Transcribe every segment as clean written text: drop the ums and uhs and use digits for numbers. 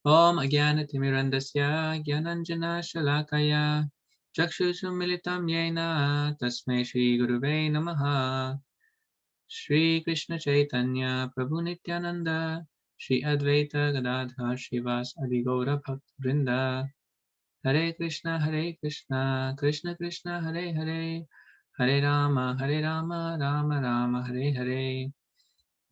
Om Agyanatimirandasya Gyananjana Shalakaya Chakshusumilitam Yena Tasmai Shri Guruve Namaha. Shri Krishna Chaitanya Prabhu Nityananda Shri Advaita Gadadhar Shivas Adi Gaura Bhakt Vrinda. Hare Krishna Krishna Krishna Hare Hare Hare Rama Rama Rama Hare Hare.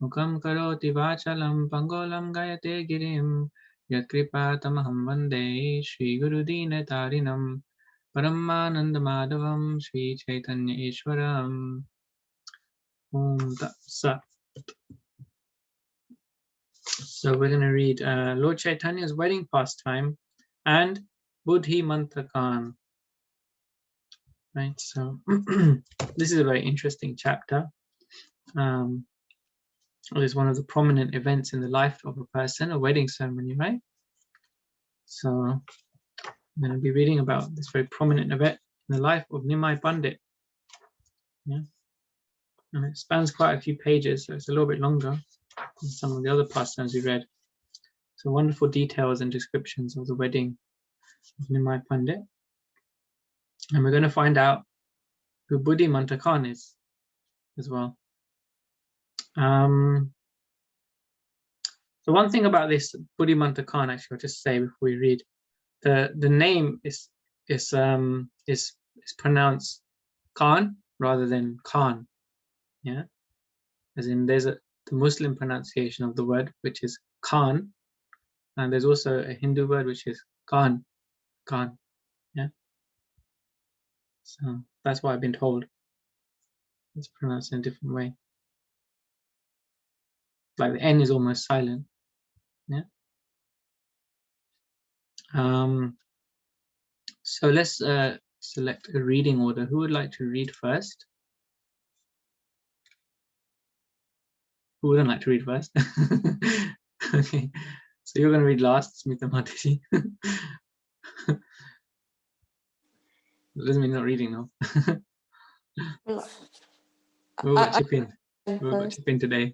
Mukam karoti vachalam pangolam gayate girim yatkripa tamaham vande Shri Guru Dina Tarinam Paramananda Madhavam Shri Chaitanya Ishwaram. Om Tat Sat. So we're going to read Lord Chaitanya's wedding pastime and Buddhi Mantrakan. Right, so this is a very interesting chapter. It is one of the prominent events in the life of a person, a wedding ceremony, right? So I'm going to be reading about this very prominent event in the life of Nimai Pandit. Yeah, and it spans quite a few pages, so it's a little bit longer than some of the other pastimes we read. So wonderful details and descriptions of the wedding of Nimai Pandit. And we're going to find out who Buddhi Mantrakan is as well. So one thing about this Buddhi Mantrakan, actually, I'll just say before we read, the name is pronounced Khan rather than Khan. Yeah, as in there's the Muslim pronunciation of the word, which is Khan, and there's also a Hindu word which is Khan. Yeah, so that's what I've been told. It's pronounced in a different way. Like the N is almost silent. Yeah. So let's select a reading order. Who would like to read first? Who wouldn't like to read first? Okay, so you're going to read last, Smita Mataji. That doesn't mean not reading, though. We'll got chip in. We'll got chip in today.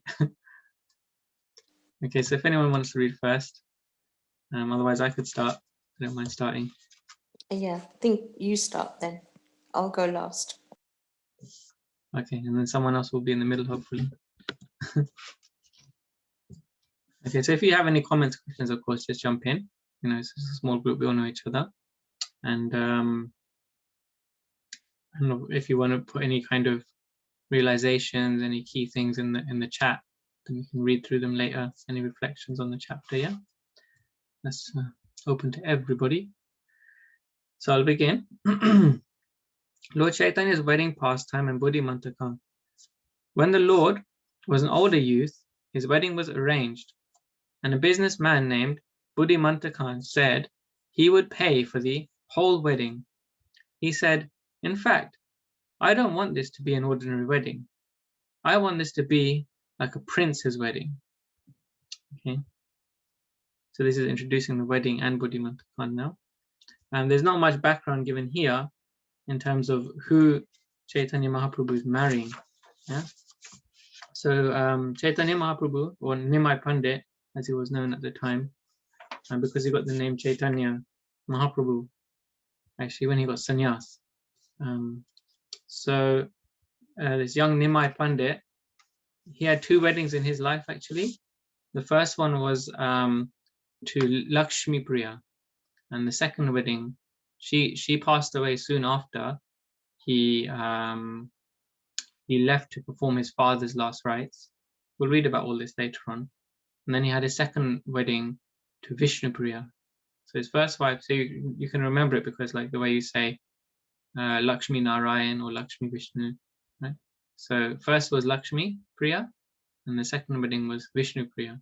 Okay, so if anyone wants to read first, otherwise I could start. I don't mind starting. Yeah, I think you start then. I'll go last. Okay, and then someone else will be in the middle, hopefully. Okay, so if you have any comments, questions, of course, just jump in. You know, it's a small group, we all know each other. And if you want to put any kind of realizations, any key things in the chat, then we can read through them later. Any reflections on the chapter, yeah? That's open to everybody. So I'll begin. Lord Chaitanya's wedding pastime and Buddhi Mantrakan. When the Lord was an older youth, his wedding was arranged, and a businessman named Buddhi Mantrakan said he would pay for the whole wedding. He said, in fact, I don't want this to be an ordinary wedding. I want this to be like a prince's wedding. Okay. So this is introducing the wedding and Buddhi Mantrakan now. And there's not much background given here in terms of who Chaitanya Mahaprabhu is marrying. Yeah. So Chaitanya Mahaprabhu, or Nimai Pandit, as he was known at the time, and because he got the name Chaitanya Mahaprabhu, actually when he got sannyas. So this young Nimai Pandit, he had two weddings in his life actually. The first one was to Lakshmi Priya, and the second wedding, she passed away soon after he left to perform his father's last rites. We'll read about all this later on. And then he had his second wedding to Vishnu Priya. So his first wife, so you can remember it because like the way you say Lakshmi Narayan or Lakshmi Vishnu, right? So first was Lakshmi Priya, and the second wedding was Vishnu Priya.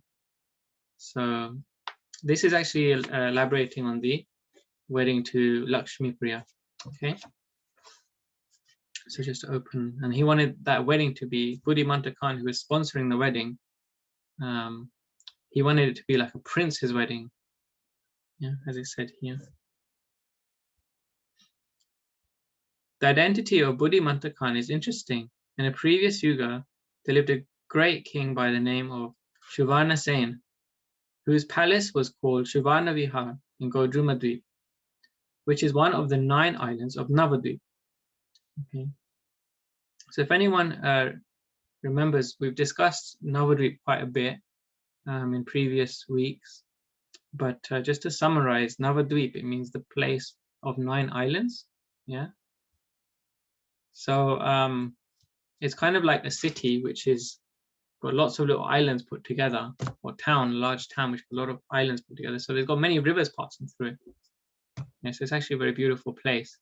So this is actually elaborating on the wedding to Lakshmi Priya. Okay. So just to open, and he wanted that wedding to be Buddhi Mantrakan, who was sponsoring the wedding. He wanted it to be like a prince's wedding. Yeah, as I said here. The identity of Buddhi Mantrakan is interesting. In a previous yuga, there lived a great king by the name of Shuvarna Sen. whose palace was called Shivana Vihar in Gauranga, which is one of the 9 islands of Navadvip. Okay. So if anyone remembers, we've discussed Navadvip quite a bit in previous weeks, but just to summarize, Navadvip, it means the place of 9 islands. Yeah. So it's kind of like a city which is got lots of little islands put together, or town, large town which got a lot of islands put together. So they've got many rivers passing through it. Yeah, so it's actually a very beautiful place.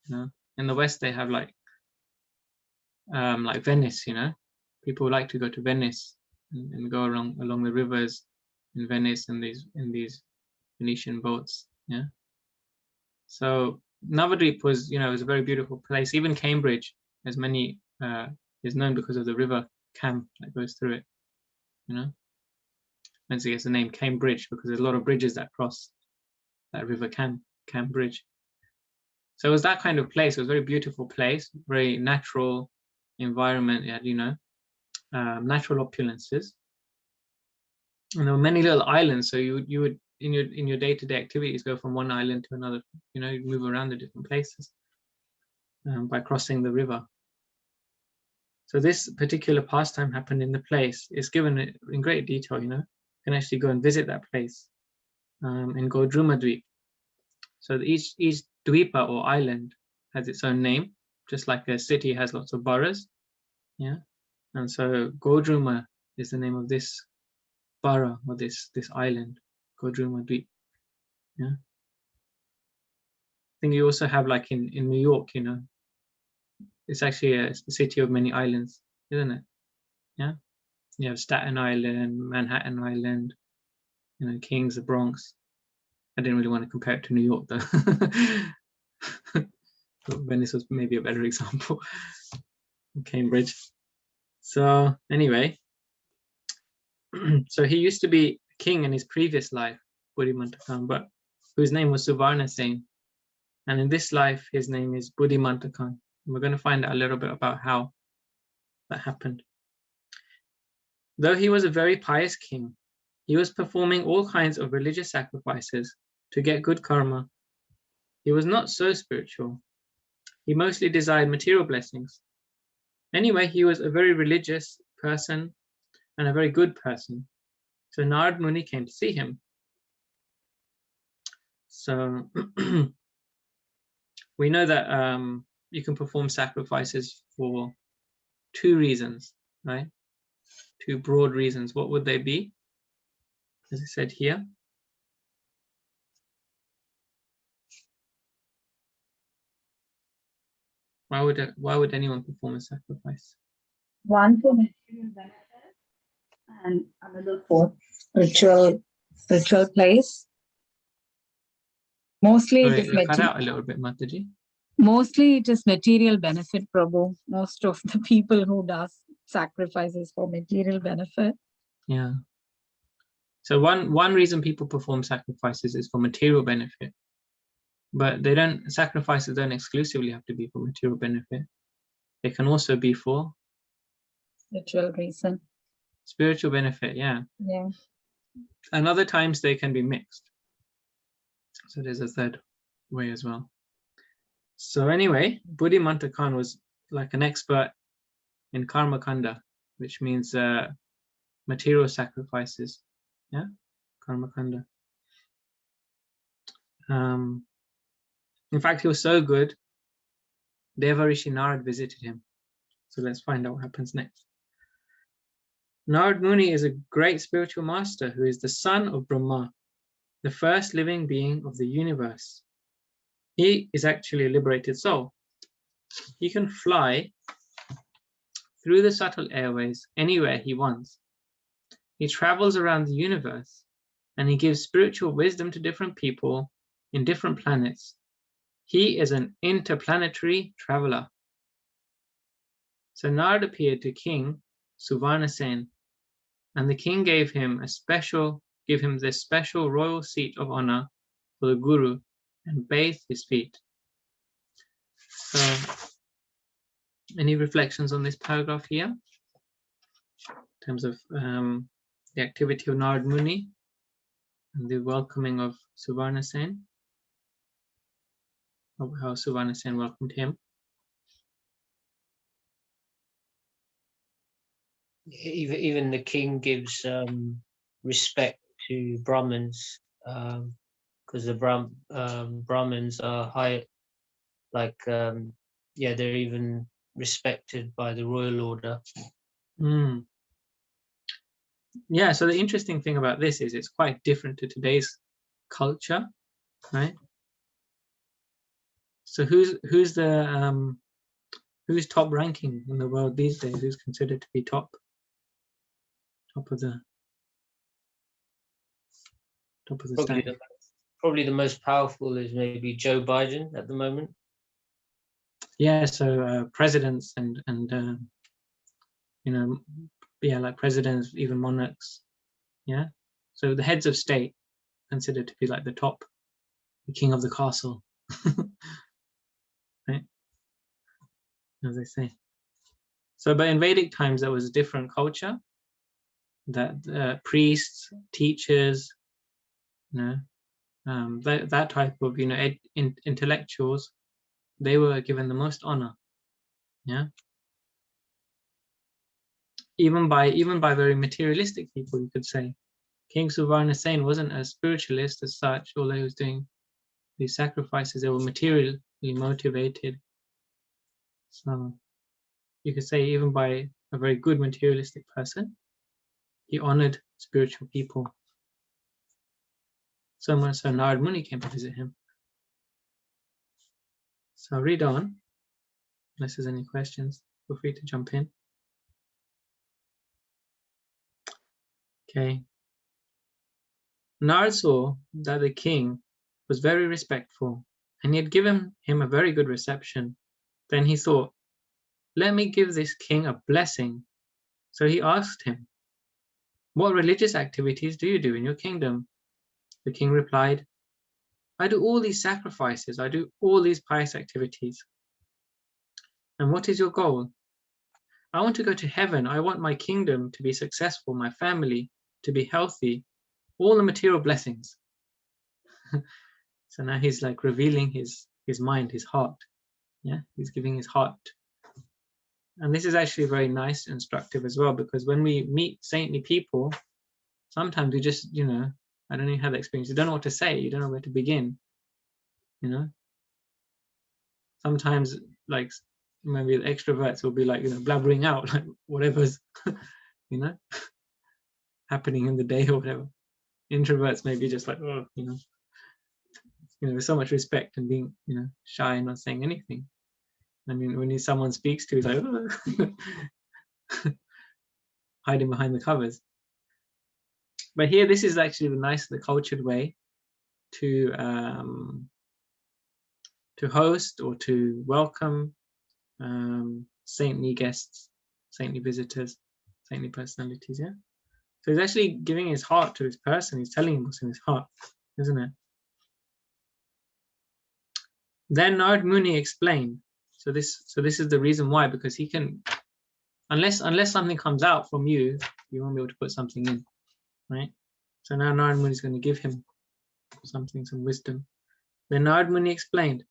You know, in the West they have like Venice. You know, people like to go to Venice and go along the rivers in Venice in these Venetian boats. Yeah. So Navadvip was, was a very beautiful place. Even Cambridge, as many is known because of the river Cam that goes through it. You know, hence it gets the name Cambridge because there's a lot of bridges that cross that river Cam Bridge. So it was that kind of place. It was a very beautiful place, very natural environment. It had, natural opulences, and there were many little islands. So you would in your day-to-day activities go from one island to another. You know, you move around the different places by crossing the river. So this particular pastime happened in the place. It's given in great detail. You know, you can actually go and visit that place in Gauranga. So each dweepa or island has its own name, just like a city has lots of boroughs. Yeah, and so Gauranga is the name of this borough or this island, Gauranga. Yeah, I think you also have like in New York, you know, it's actually a city of many islands, isn't it? Yeah, you have Staten Island, Manhattan Island, you know, Kings, the Bronx. I didn't really want to compare it to New York though. Venice was maybe a better example. Cambridge. So anyway, so he used to be king in his previous life, Buddhimantakan, but whose name was Suvarnasena. And in this life, his name is Buddhimantakan. We're going to find out a little bit about how that happened. Though he was a very pious king, he was performing all kinds of religious sacrifices to get good karma. He was not so spiritual. He mostly desired material blessings. Anyway, he was a very religious person and a very good person. So Narad Muni came to see him. So we know that you can perform sacrifices for 2 reasons, right? 2 broad reasons. What would they be? As I said here. Why would anyone perform a sacrifice? One for material benefit and another for spiritual place. Mostly Sorry, it is you cut out a little bit, Mataji. Mostly it is material benefit, Prabhu. Most of the people who does sacrifices for material benefit. Yeah. So one reason people perform sacrifices is for material benefit. But sacrifices don't exclusively have to be for material benefit. They can also be for spiritual reason. Spiritual benefit, yeah. Yeah. And other times they can be mixed. So there's a third way as well. So anyway, Buddhimantakan was like an expert in karma kanda, which means material sacrifices. Yeah, karma kanda. In fact, he was so good, Devarishi Narad visited him. So let's find out what happens next. Narad Muni is a great spiritual master who is the son of Brahma, the first living being of the universe. He is actually a liberated soul. He can fly through the subtle airways anywhere he wants. He travels around the universe and he gives spiritual wisdom to different people in different planets. He is an interplanetary traveler. So Narad appeared to King Suvarnasena, and the king gave him this special royal seat of honor for the Guru and bathed his feet. So, any reflections on this paragraph here in terms of the activity of Narad Muni? and the welcoming of Suvarna Sen, how Suvarna Sen welcomed him. Even the king gives respect to Brahmins, because the Brahmins are high, like yeah, they're even respected by the royal order. Yeah, so the interesting thing about this is it's quite different to today's culture, right? So who's top ranking in the world these days? Who's considered to be top of the stack? Probably the most powerful is maybe Joe Biden at the moment. Yeah, so presidents and you know, yeah, like presidents, even monarchs. Yeah, so the heads of state considered to be like the top, the king of the castle, right? As they say. So, but in Vedic times, there was a different culture. That priests, teachers, you know, that type of, you know, intellectuals, they were given the most honor. Yeah. Even by very materialistic people, you could say. King Suvarna Sen wasn't a spiritualist as such, although he was doing these sacrifices. They were materially motivated. So you could say even by a very good materialistic person, he honored spiritual people. So much so Narad Muni came to visit him. So I'll read on, unless there's any questions. Feel free to jump in. Okay. Narad saw that the king was very respectful, and he had given him a very good reception. Then he thought, let me give this king a blessing. So he asked him, what religious activities do you do in your kingdom? The king replied, I do all these sacrifices, I do all these pious activities. And what is your goal? I want to go to heaven. I want my kingdom to be successful, my family to be healthy, all the material blessings. So now he's like revealing his mind, his heart. Yeah, he's giving his heart. And this is actually very nice, instructive as well, because when we meet saintly people, sometimes we just, you know, I don't even have that experience. You don't know what to say. You don't know where to begin. You know, sometimes like maybe extroverts will be like, you know, blabbering out like whatever's, you know, happening in the day or whatever. Introverts may be just like, oh, you know, with so much respect and being, you know, shy and not saying anything. I mean, when someone speaks to you, it's like, oh. Hiding behind the covers. But here, this is actually the nice, the cultured way to host or to welcome saintly guests, saintly visitors, saintly personalities. Yeah. So he's actually giving his heart to this person. He's telling him what's in his heart, isn't it? Then Narad Muni explained. So this is the reason why, because he can, unless something comes out from you, you won't be able to put something in, right? So now Narad Muni is going to give him something, some wisdom. Then Narad Muni explained,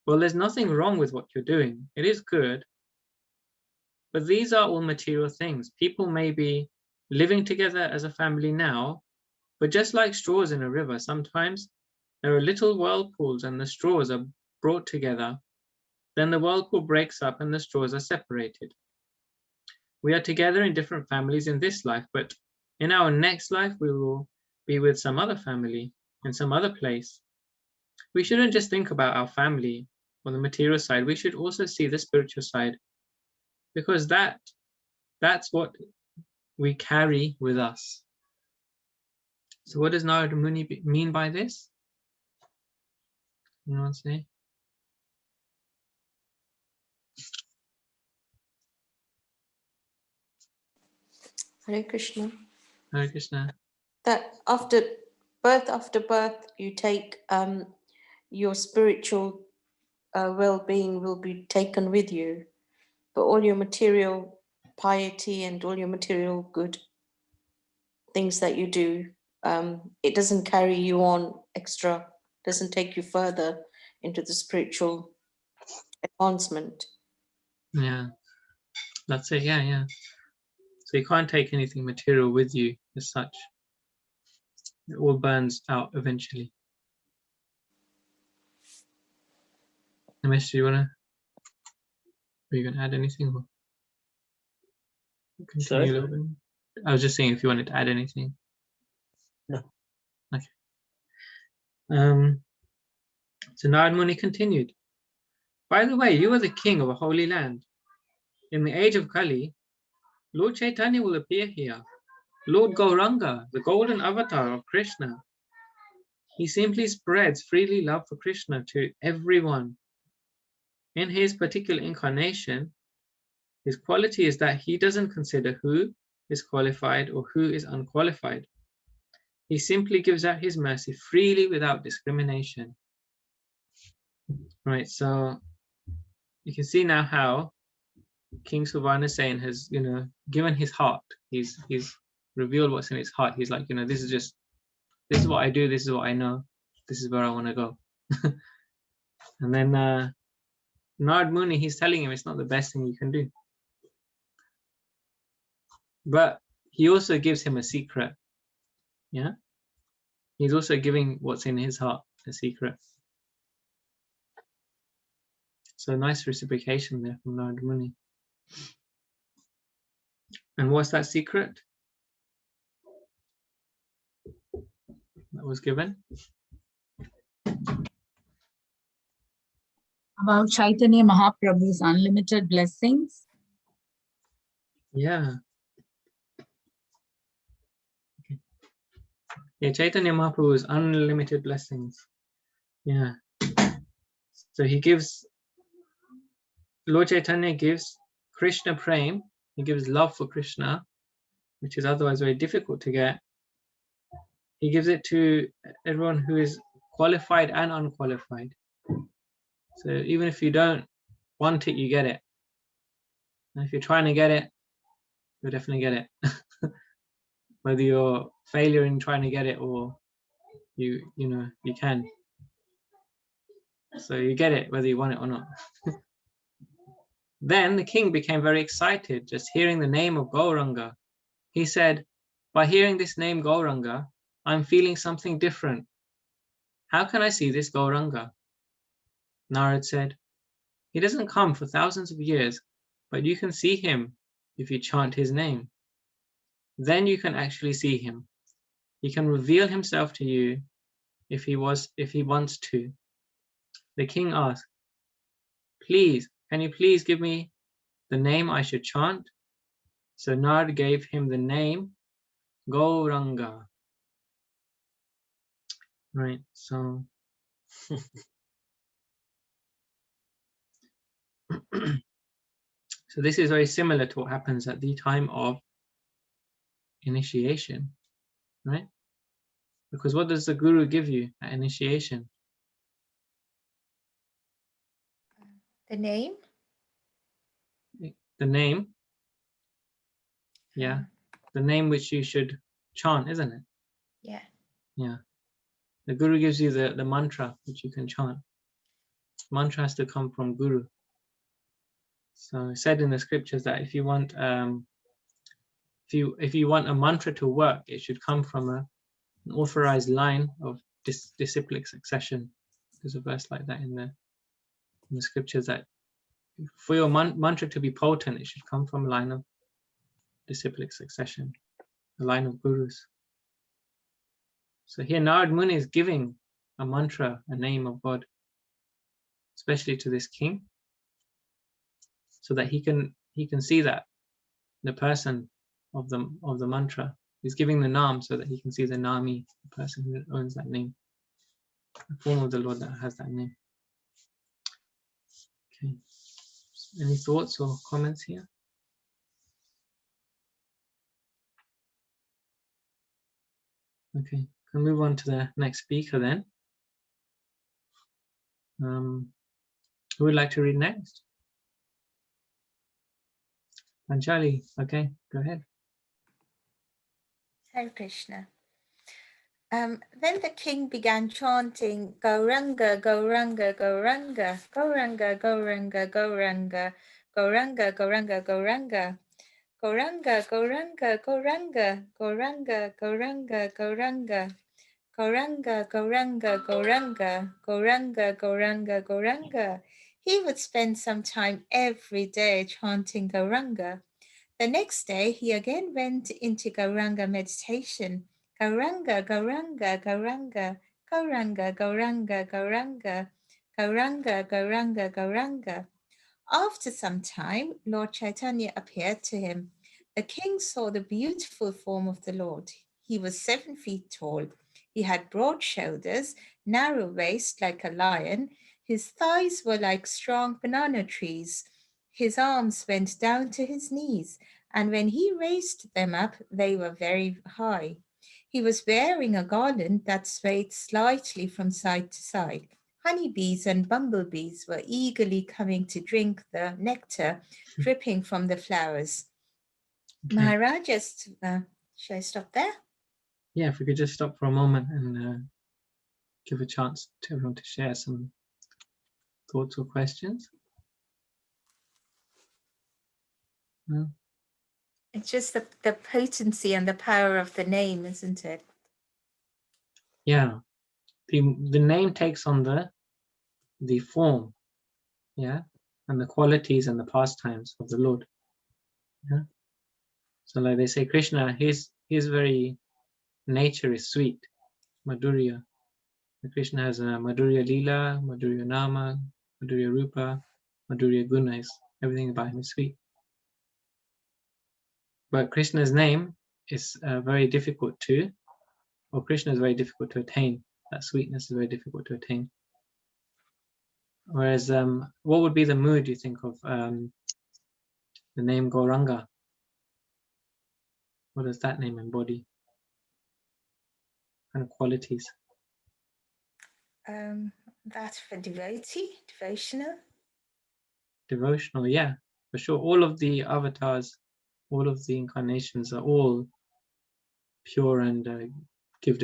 well, there's nothing wrong with what you're doing. It is good. But these are all material things. People may be living together as a family now, but just like straws in a river, sometimes there are little whirlpools and the straws are brought together. Then the whirlpool breaks up and the straws are separated. We are together in different families in this life, but in our next life, we will be with some other family in some other place. We shouldn't just think about our family on the material side. We should also see the spiritual side, because that's what we carry with us. So what does Narad Muni mean by this? You want to say? Hare Krishna. Hare Krishna. That after birth, you take your spiritual well-being will be taken with you, but all your material piety and all your material good things that you do it doesn't carry you on extra, doesn't take you further into the spiritual advancement. Yeah, that's it. Yeah, yeah. So you can't take anything material with you as such. It all burns out eventually. Ramesh, do you wanna? Are you gonna add anything? Or continue Sorry? a little bit? I was just saying if you wanted to add anything. No. Okay. So Narad Muni continued. By the way, you are the king of a holy land. In the age of Kali, Lord Chaitanya will appear here. Lord Gauranga, the golden avatar of Krishna. He simply spreads freely love for Krishna to everyone. In his particular incarnation, his quality is that he doesn't consider who is qualified or who is unqualified. He simply gives out his mercy freely without discrimination. Right, so you can see now how King Suvarnasen has, given his heart. He's revealed what's in his heart. He's like, this is what I do. This is what I know. This is where I want to go. And then Narad Muni, he's telling him it's not the best thing you can do. But he also gives him a secret. Yeah. He's also giving what's in his heart a secret. So nice reciprocation there from Narad Muni. And what's that secret that was given? About Chaitanya Mahaprabhu's unlimited blessings. Yeah. Okay. Yeah, Chaitanya Mahaprabhu's unlimited blessings. Yeah. So he gives, Lord Chaitanya gives Krishna Prem, he gives love for Krishna, which is otherwise very difficult to get. He gives it to everyone who is qualified and unqualified. So even if you don't want it, you get it. And if you're trying to get it, you'll definitely get it. Whether you're failure in trying to get it or you can. So you get it whether you want it or not. Then the king became very excited just hearing the name of Gauranga. He said, by hearing this name Gauranga, I'm feeling something different. How can I see this Gauranga? Narad said, he doesn't come for thousands of years, but you can see him if you chant his name. Then you can actually see him. He can reveal himself to you if he wants to. The king asked, can you please give me the name I should chant? So Narad gave him the name Gauranga. Right, so so this is very similar to what happens at the time of initiation, right? Because what does the guru give you at initiation? The name? The name, yeah, the name which you should chant, isn't it? Yeah. Yeah. The guru gives you the mantra which you can chant. Mantra has to come from guru. So it said in the scriptures that if you want if you want a mantra to work, it should come from an authorized line of disciplic succession. There's a verse like that in the scriptures that for your mantra to be potent, it should come from a line of disciplic succession, a line of gurus. So here Narad Muni is giving a mantra, a name of God, especially to this king, so that he can see that the person of the mantra. He's giving the naam so that he can see the nami, the person who owns that name, the form of the Lord that has that name. Okay. Any thoughts or comments here? Okay, can move on to the next speaker then. Who would like to read next? Anjali, okay, go ahead. Hare Krishna. Then the king began chanting, Gauranga, Gauranga, Gauranga, Gauranga, Gauranga, Gauranga, Gauranga, Gauranga, Gauranga. Gauranga, Gauranga, Gauranga, Gauranga, Gauranga, Gauranga. Gauranga, Gauranga, Gauranga, Gauranga, Gauranga, Gauranga. He would spend some time every day chanting Gauranga. The next day, he again went into Gauranga meditation. Gauranga, Gauranga, Gauranga, Gauranga, Gauranga, Gauranga, Gauranga, Gauranga, Gauranga. After some time, Lord Chaitanya appeared to him. The king saw the beautiful form of the Lord. He was 7 feet tall. He had broad shoulders, narrow waist like a lion. His thighs were like strong banana trees. His arms went down to his knees, and when he raised them up, they were very high. He was wearing a garland that swayed slightly from side to side. Honeybees and bumblebees were eagerly coming to drink the nectar dripping from the flowers. Okay. Maharajas, should I stop there? Yeah, if we could just stop for a moment and give a chance to everyone to share some thoughts or questions. No? It's just the potency and the power of the name, isn't it? Yeah, the name takes on the form, yeah, and the qualities and the pastimes of the Lord. Yeah. So like they say, Krishna, his very nature is sweet, Madhurya. Krishna has a Madhurya Leela, Madhurya Nama, Madhurya Rupa, Madhurya Guna. Everything about him is sweet. But Krishna's name is very difficult to, or Krishna is very difficult to attain. That sweetness is very difficult to attain. Whereas, what would be the mood, you think, of the name Gauranga? What does that name embody? What kind of qualities? That's for devotee, devotional. Devotional, yeah, for sure. All of the avatars, all of the incarnations are all pure and give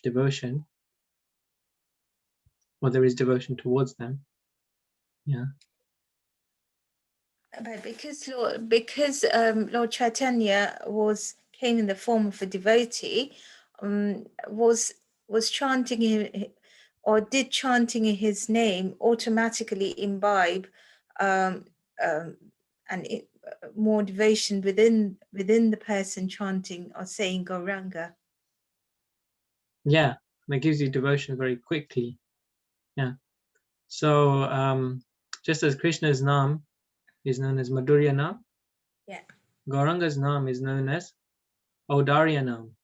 devotion, or there is devotion towards them. Yeah. But because Lord Chaitanya came in the form of a devotee, was chanting him, or did chanting his name automatically imbibe more devotion within the person chanting or saying Gauranga? Yeah, that gives you devotion very quickly. Yeah. So just as Krishna's Nam is known as Madhurya Nam, Yeah. Gauranga's Nam is known as Audarya Nam.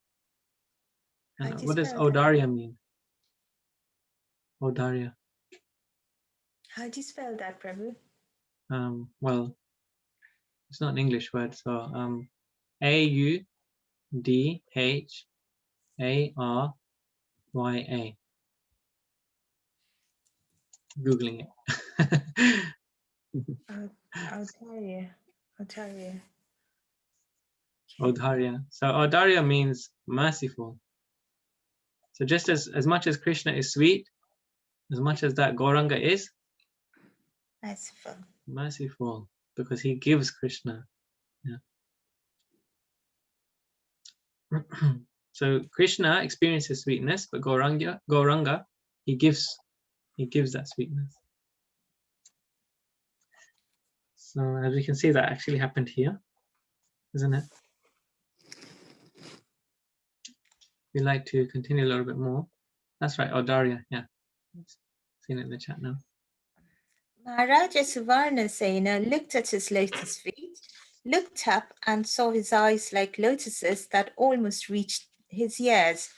And what does spell that? Audarya mean? Audarya. How do you spell that, Prabhu? Well, it's not an English word, so Audharya. Googling it. Audarya. Audarya. So Audarya means merciful. So just as much as Krishna is sweet, as much as that Gauranga is merciful, because he gives Krishna. Yeah. So Krishna experiences sweetness, but Gauranga, he gives that sweetness. So as we can see, that actually happened here, isn't it? We'd like to continue a little bit more. That's right, Audarya, yeah. Seen it in the chat now. Maharaja Suvarnasena looked at his lotus feet, looked up and saw his eyes like lotuses that almost reached his ears,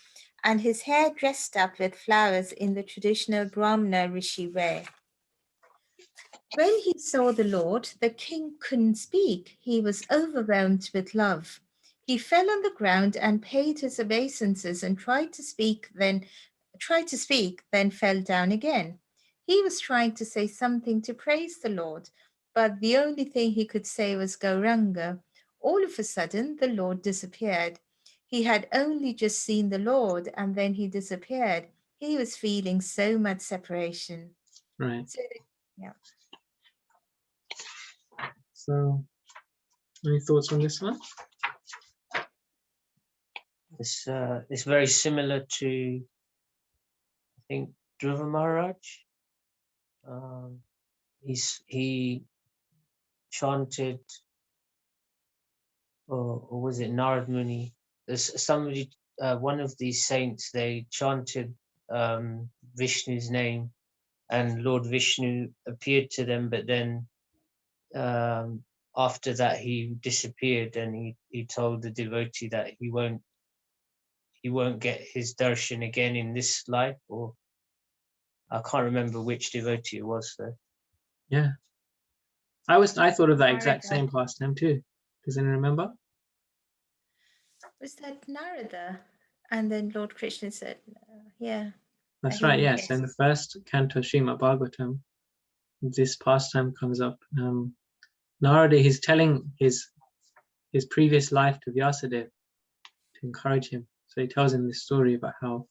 and his hair dressed up with flowers in the traditional Brahmana Rishi way. When he saw the Lord, the king couldn't speak. He was overwhelmed with love. He fell on the ground and paid his obeisances and tried to speak, then fell down again. He was trying to say something to praise the Lord, but the only thing he could say was Gauranga. All of a sudden, the Lord disappeared. He had only just seen the Lord and then he disappeared. He was feeling so much separation. Right. So, yeah. So, any thoughts on this one? It's very similar to, I think, Dhruva Maharaj. He chanted, or was it Narad Muni? There's somebody, one of these saints, they chanted Vishnu's name, and Lord Vishnu appeared to them, but then after that he disappeared, and he told the devotee that he won't get his darshan again in this life, or I can't remember which devotee it was though. Yeah. I thought of that exact Narada. same pastime too. Does anyone remember? Was that Narada? And then Lord Krishna said, yeah. That's he right, will yes. get In the it. first canto of Srimad Bhagavatam, this pastime comes up. Narada, he's telling his previous life to Vyasadeva to encourage him. So he tells him this story about how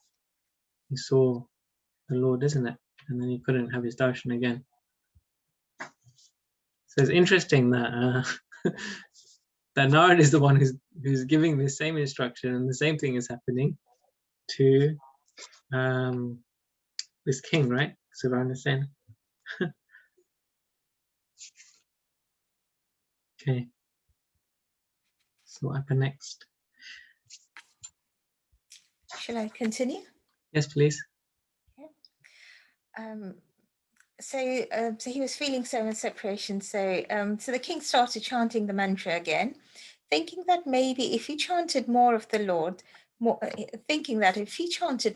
he saw the Lord, isn't it? And then he couldn't have his darshan again. So it's interesting that that Narada is the one who's giving this same instruction, and the same thing is happening to this king, right? Suvarna Sen. Okay. So what happened next? Shall I continue? Yes, please. So he was feeling so much separation. So the king started chanting the mantra again, thinking that maybe if he chanted more of the Lord, thinking that if he chanted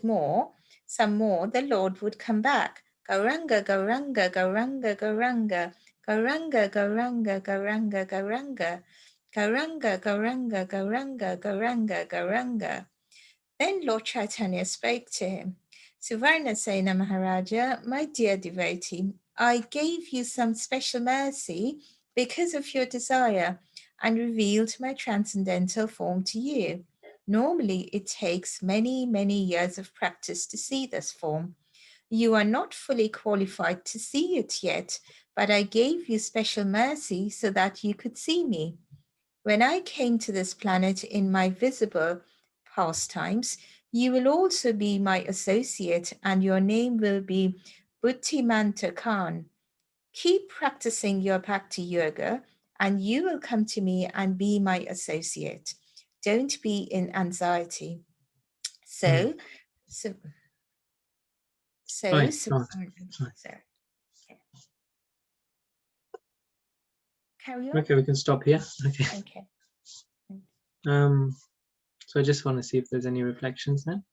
some more, the Lord would come back. Gauranga, Gauranga, Gauranga, Gauranga, Gauranga, Gauranga, Gauranga, Gauranga, Gauranga, Gauranga, Gauranga, Gauranga, Gauranga. Then Lord Chaitanya spoke to him. Suvarnasena Maharaja, my dear devotee, I gave you some special mercy because of your desire and revealed my transcendental form to you. Normally, it takes many, many years of practice to see this form. You are not fully qualified to see it yet, but I gave you special mercy so that you could see me. When I came to this planet in my visible pastimes, you will also be my associate, and your name will be Bhaktivedanta Khan. Keep practicing your Bhakti Yoga, and you will come to me and be my associate. Don't be in anxiety. So, Sorry. Carry on. Okay, we can stop here. Okay. Okay. So I just want to see if there's any reflections there.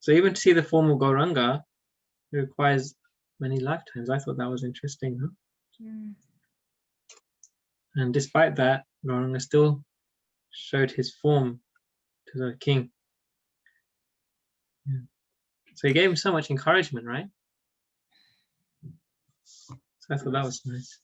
So even to see the form of Gauranga, it requires many lifetimes. I thought that was interesting, huh? Mm. And despite that, Gauranga still showed his form to the king. Yeah. So he gave him so much encouragement, right? So I thought that was nice.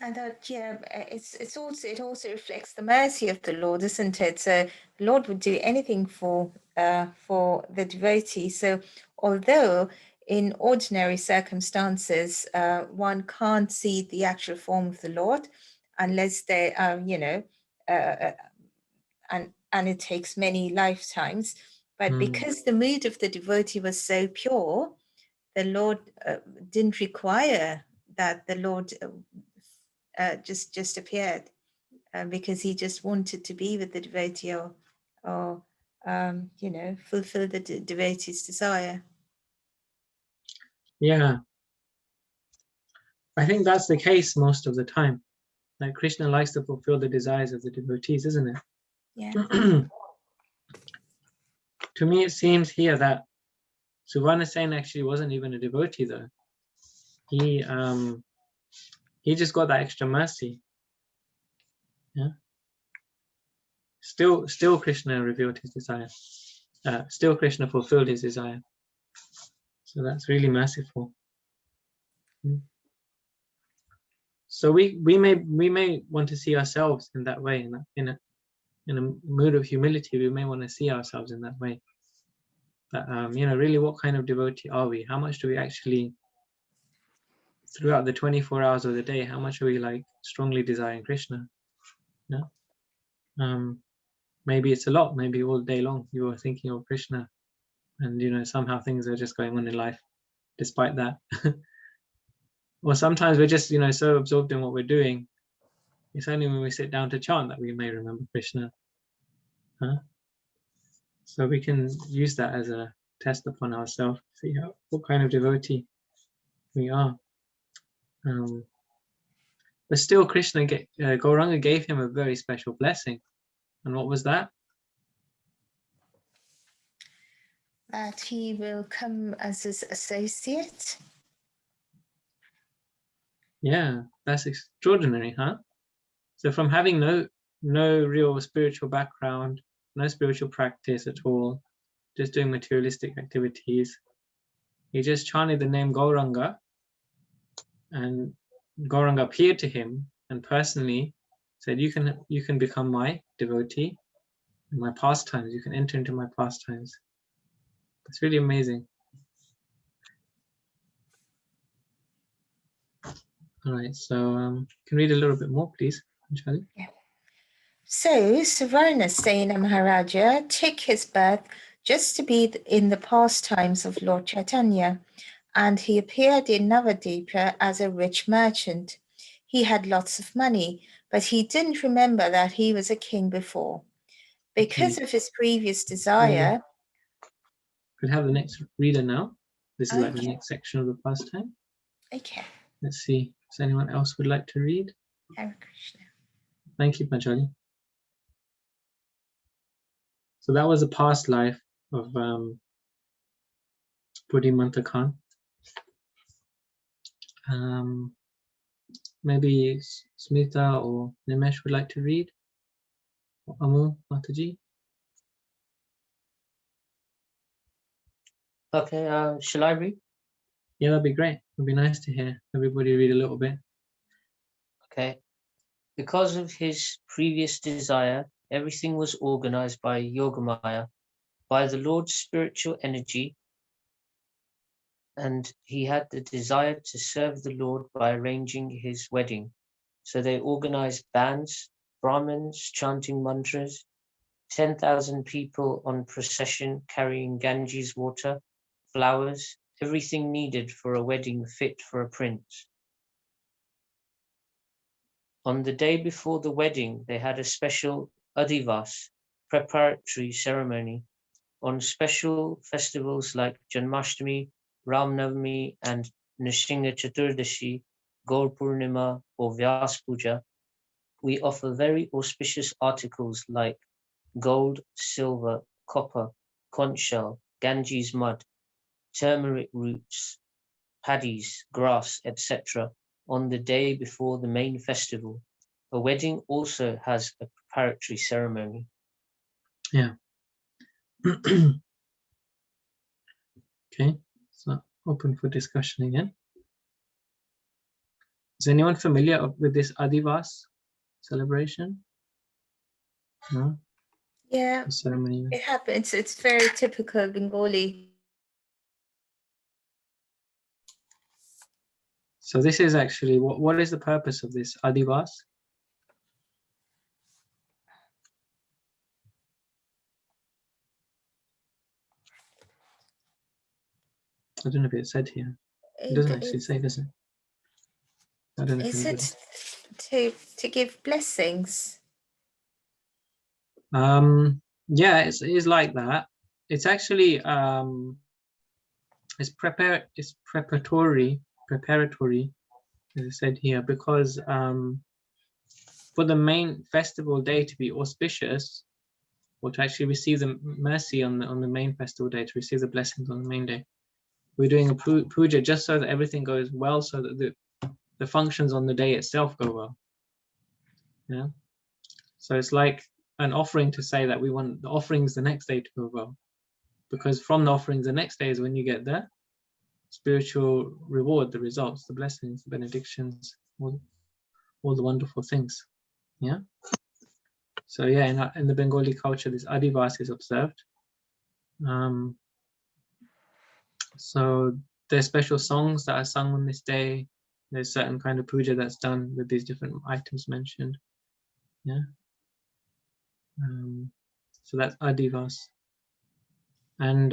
And that, yeah, it also reflects the mercy of the Lord, isn't it? So the Lord would do anything for the devotee. So although in ordinary circumstances one can't see the actual form of the Lord unless they are, and it takes many lifetimes. But because the mood of the devotee was so pure, the Lord didn't require that the Lord just appeared because he just wanted to be with the devotee or fulfill the devotee's desire. Yeah. I think that's the case most of the time. Like Krishna likes to fulfill the desires of the devotees, isn't it? Yeah. To me, it seems here that Suvarna Sen actually wasn't even a devotee, though. He just got that extra mercy. Yeah. Still Krishna revealed his desire. Still Krishna fulfilled his desire. So that's really merciful. So we may want to see ourselves in that way, in a mood of humility. We may want to see ourselves in that way. That really, what kind of devotee are we? How much do we actually, throughout the 24 hours of the day, how much are we like strongly desiring Krishna? Maybe it's a lot. Maybe all day long you are thinking of Krishna, and somehow things are just going on in life despite that. Or sometimes we're just so absorbed in what we're doing. It's only when we sit down to chant that we may remember Krishna. So we can use that as a test upon ourselves, see what kind of devotee we are. But still, Gauranga gave him a very special blessing. And what was that? That he will come as his associate. Yeah, that's extraordinary, huh? So from having no real spiritual background, no spiritual practice at all, just doing materialistic activities, he just chanted the name Gauranga, and Gauranga appeared to him and personally said, you can become my devotee in my pastimes. You can enter into my pastimes. It's really amazing. All right, so can you read a little bit more, please, Anjali? Yeah. So Suvarnasena Maharaja took his birth just to be in the pastimes of Lord Chaitanya, and he appeared in Navadvipa as a rich merchant. He had lots of money, but he didn't remember that he was a king before. Because of his previous desire. Could have the next reader now. This is like the Okay. next section of the pastime. Okay. Let's see. Does anyone else would like to read? Hare Krishna. Thank you, Panchali. So that was a past life of Buddhimanta Khan. Maybe Smita or Nimesh would like to read. Or Amu Mataji. Okay, shall I read? Yeah, that'd be great. It'd be nice to hear everybody read a little bit. Okay. Because of his previous desire, everything was organized by Yogamaya, by the Lord's spiritual energy, and he had the desire to serve the Lord by arranging his wedding. So they organized bands, Brahmins chanting mantras, 10,000 people on procession carrying Ganges water, flowers, everything needed for a wedding fit for a prince. On the day before the wedding, they had a special adivas, preparatory ceremony. On special festivals like Janmashtami, Ram Navami, and Nrsimha Chaturdashi, Gaur Purnima, or Vyas Puja, we offer very auspicious articles like gold, silver, copper, conch shell, Ganges mud, turmeric roots, paddies, grass, etc. on the day before the main festival. A wedding also has a preparatory ceremony. Yeah. Okay, so open for discussion again. Is anyone familiar with this Adivas celebration? No? Yeah, The ceremony. it happens. It's very typical Bengali. So this is actually, what is the purpose of this Adivas? I don't know if it said here. It doesn't actually say, does it? I don't know if Is anybody... it to give blessings? Yeah, it is like that. It's actually it's preparatory, as I said here, because for the main festival day to be auspicious, or to actually receive the mercy on the main festival day, to receive the blessings on the main day, we're doing a puja just so that everything goes well, so that the functions on the day itself go well. Yeah. So it's like an offering to say that we want the offerings the next day to go well, because from the offerings the next day is when you get the spiritual reward, the results, the blessings, the benedictions, all all the wonderful things. Yeah. So yeah, in the Bengali culture, this Adivas is observed. So there's special songs that are sung on this day. There's certain kind of puja that's done with these different items mentioned. Yeah. So that's Adivas. And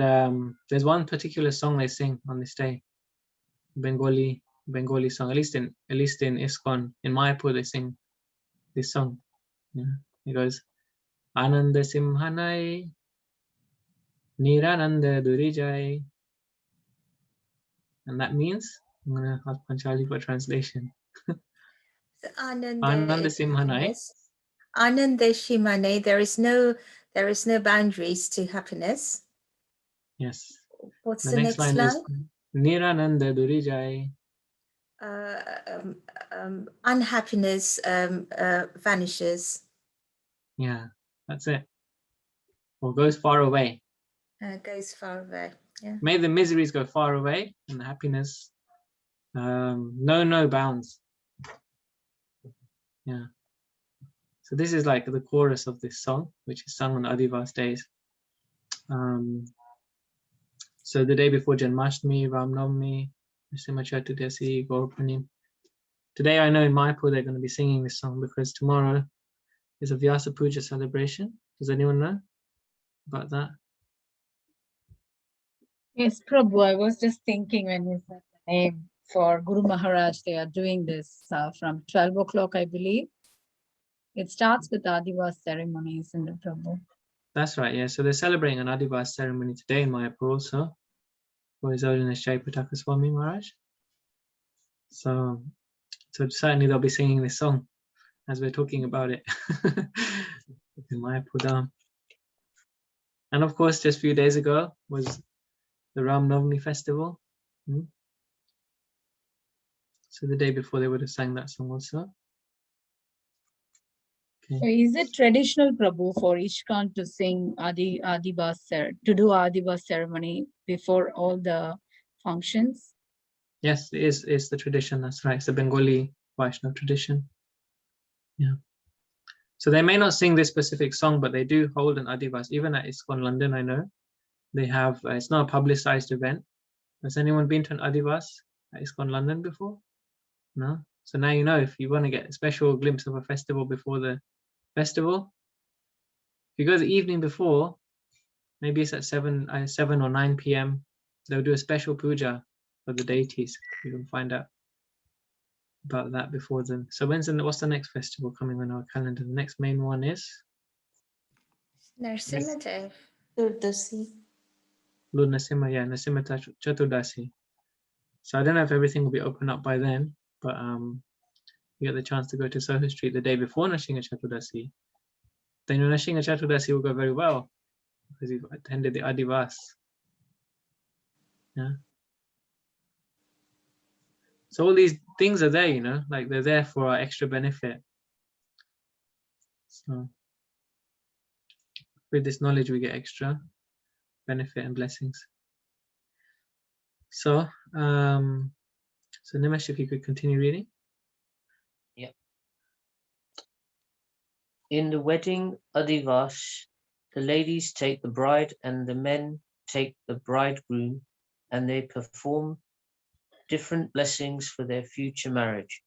there's one particular song they sing on this day, Bengali song. At least in ISKCON, in Mayapur, they sing this song. Yeah. It goes, Ananda Simhanai, Nirananda Durijai. And that means, I'm going to ask Panchali for translation. So Ananda Ananda is Simhanai. happiness. Ananda Shimane, there is no boundaries to happiness. Yes. What's The the next line is Nirananda Durijai. Unhappiness vanishes. Yeah, that's it. Or goes far away. Goes far away. Yeah. May the miseries go far away and the happiness no bounds. Yeah. So this is like the chorus of this song, which is sung on Adivas days. So the day before Janmashtami, Ramnavami, Nrsimha Chaturdasi, Gaurpurnim. Today I know in Mayapur they're going to be singing this song because tomorrow is a Vyasa Puja celebration. Does anyone know about that? Yes, Prabhu, I was just thinking when you said the name for Guru Maharaj, they are doing this from 12 o'clock, I believe. It starts with Adivas ceremonies in the Prabhu. That's right, yeah. So they're celebrating an Adivas ceremony today in Mayapur also for His Holiness Jayapataka Swami Maharaj. So certainly they'll be singing this song as we're talking about it in Mayapur. And of course, just a few days ago was the Ram Navami festival. So the day before they would have sang that song also. Okay. So is it traditional, Prabhu, for ISKCON to sing Adivas ceremony before all the functions? Yes, it's the tradition. That's right. It's the Bengali Vaishnava tradition. Yeah. So they may not sing this specific song, but they do hold an Adivas. Even at ISKCON London, I know they have. It's not a publicized event. Has anyone been to an Adivas at ISKCON London before? No. So now you know, if you want to get a special glimpse of a festival before the festival, if you go the evening before, maybe it's at 7 or 9 p.m. They'll do a special puja for the deities. You can find out about that before then. So what's the next festival coming on our calendar? The next main one is Nrsimha. Lord Nrsimha, yeah, Nrsimha Chaturdasi. So I don't know if everything will be open up by then, but you get the chance to go to Soho Street the day before Nrsimha Chaturdasi. Then your Nrsimha Chaturdasi will go very well because you've attended the Adivas. Yeah. So all these things are there, you know, like they're there for our extra benefit. So with this knowledge, we get extra benefit and blessings. So, Nimesh, if you could continue reading. Yep. In the wedding Adivas, the ladies take the bride and the men take the bridegroom, and they perform different blessings for their future marriage.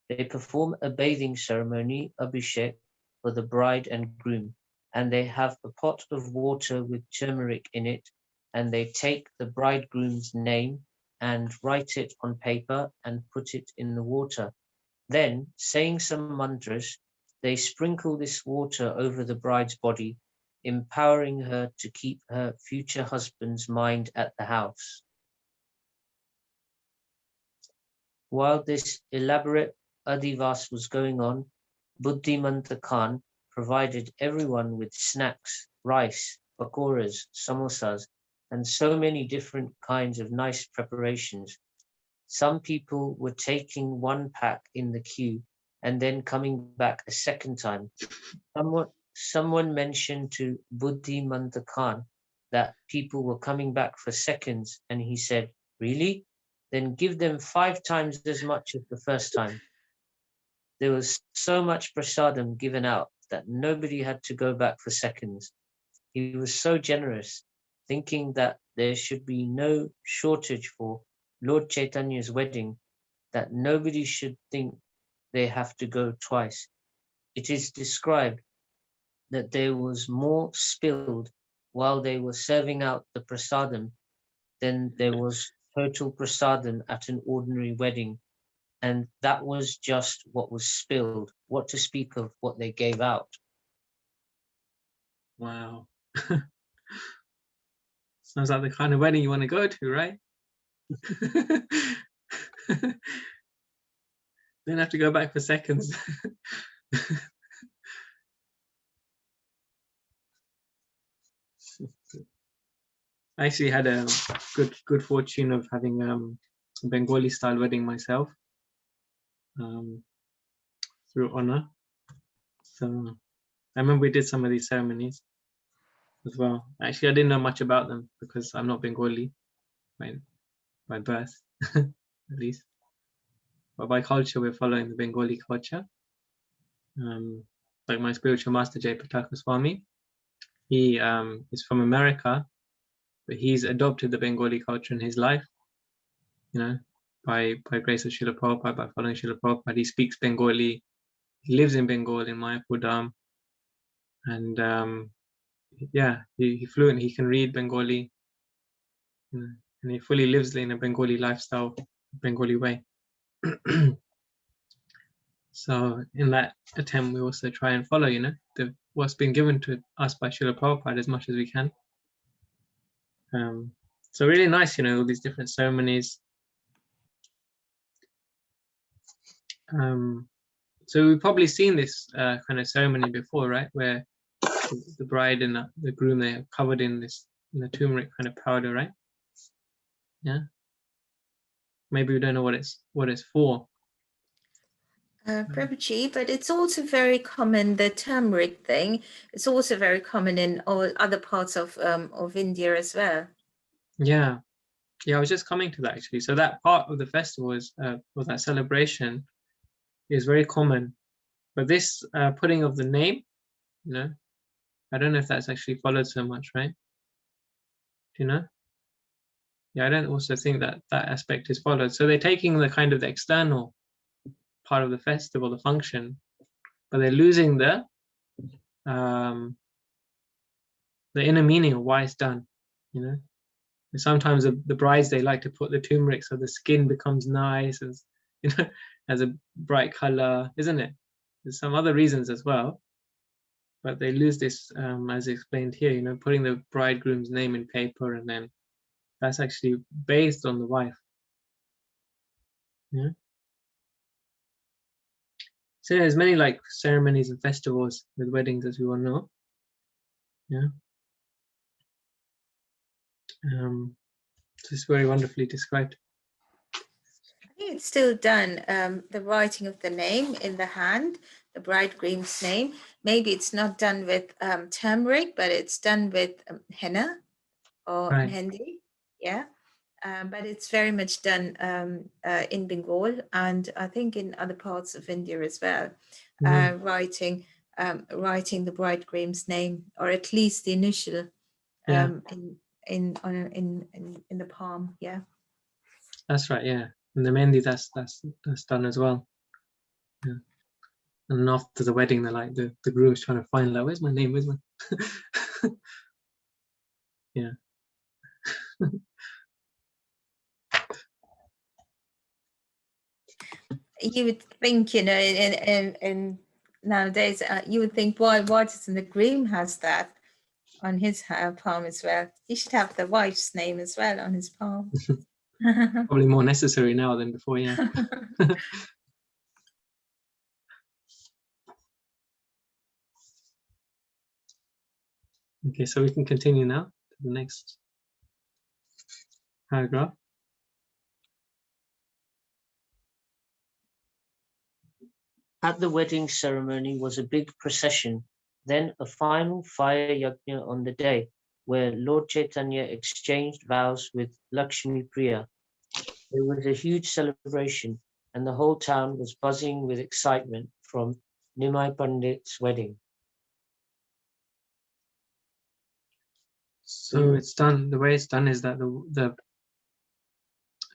They perform a bathing ceremony, Abhishek, for the bride and groom, and they have a pot of water with turmeric in it, and they take the bridegroom's name and write it on paper and put it in the water. Then, saying some mantras, they sprinkle this water over the bride's body, empowering her to keep her future husband's mind at the house. While this elaborate Adivas was going on, Buddhimanta Khan provided everyone with snacks, rice, pakoras, samosas, and so many different kinds of nice preparations. Some people were taking one pack in the queue and then coming back a second time. Someone mentioned to Buddhimanta Khan that people were coming back for seconds, and he said, "Really? Then give them 5 times as much as the first time." there was so much prasadam given out that nobody had to go back for seconds. He was so generous, thinking that there should be no shortage for Lord Chaitanya's wedding, that nobody should think they have to go twice. It is described that there was more spilled while they were serving out the prasadam than there was total prasadam at an ordinary wedding. And that was just what was spilled, what to speak of what they gave out. Wow. Sounds like the kind of wedding you want to go to, right? Don't have to go back for seconds. I actually had a good fortune of having a Bengali style wedding myself, through honor. So I remember we did some of these ceremonies as well. Actually, I didn't know much about them because I'm not Bengali by birth, at least. But by culture, we're following the Bengali culture. Like my spiritual master, Jayapataka Swami, he is from America, but he's adopted the Bengali culture in his life, you know, by grace of Srila Prabhupada, by following Srila Prabhupada. He speaks Bengali, he lives in Bengal, in Mayapur, and yeah, he fluent, he can read Bengali, you know, and he fully lives in a Bengali lifestyle, Bengali way. So in that attempt, we also try and follow, you know, what's been given to us by Srila Prabhupada as much as we can. So really nice, you know, all these different ceremonies. So we've probably seen this kind of ceremony before, right? Where the bride and the groom, they are covered in the turmeric kind of powder, right? Yeah. Maybe we don't know what it's for. Prabhuji, but it's also very common, the turmeric thing. It's also very common in all other parts of India as well. Yeah, I was just coming to that actually. So that part of the festival is, or that celebration, is very common. But this putting of the name, you know, I don't know if that's actually followed so much, right? Do you know? Yeah, I don't also think that aspect is followed. So they're taking the kind of the external part of the festival, the function, but they're losing the inner meaning of why it's done, you know. And sometimes the brides, they like to put the turmeric so the skin becomes nice, and you know, has a bright color, isn't it? There's some other reasons as well, but they lose this, as explained here, you know, putting the bridegroom's name in paper, and then that's actually based on the wife. Yeah. So there's many like ceremonies and festivals with weddings, as we all know. Yeah. It's very wonderfully described. I think it's still done, the writing of the name in the hand, the bridegroom's name. Maybe it's not done with turmeric, but it's done with henna or Right. mehendi. Yeah. But it's very much done in Bengal, and I think in other parts of India as well. Writing the bridegroom's name, or at least the initial, in the palm. Yeah. That's right. Yeah, and the mehendi, that's done as well. Yeah. And then after the wedding, they're like the groom's trying to find, like, where's my name? Where's my yeah. You would think, you know, in nowadays, you would think, why doesn't the groom has that on his palm as well? He should have the wife's name as well on his palm. Probably more necessary now than before. Yeah. Okay, so we can continue now to the next paragraph. At the wedding ceremony was a big procession, then a final fire yajna on the day, where Lord Chaitanya exchanged vows with Lakshmi Priya. There was a huge celebration, and the whole town was buzzing with excitement from Nimai Pandit's wedding. So it's done. The way it's done is that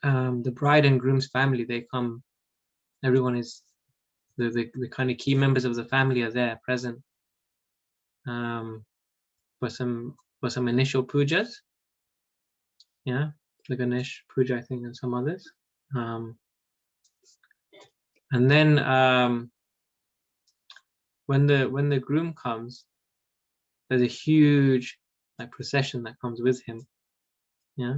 the bride and groom's family, they come. Everyone is the kind of key members of the family are there present for some initial pujas. Yeah, the Ganesh puja, I think, and some others. And then when the groom comes, there's a huge procession that comes with him. Yeah,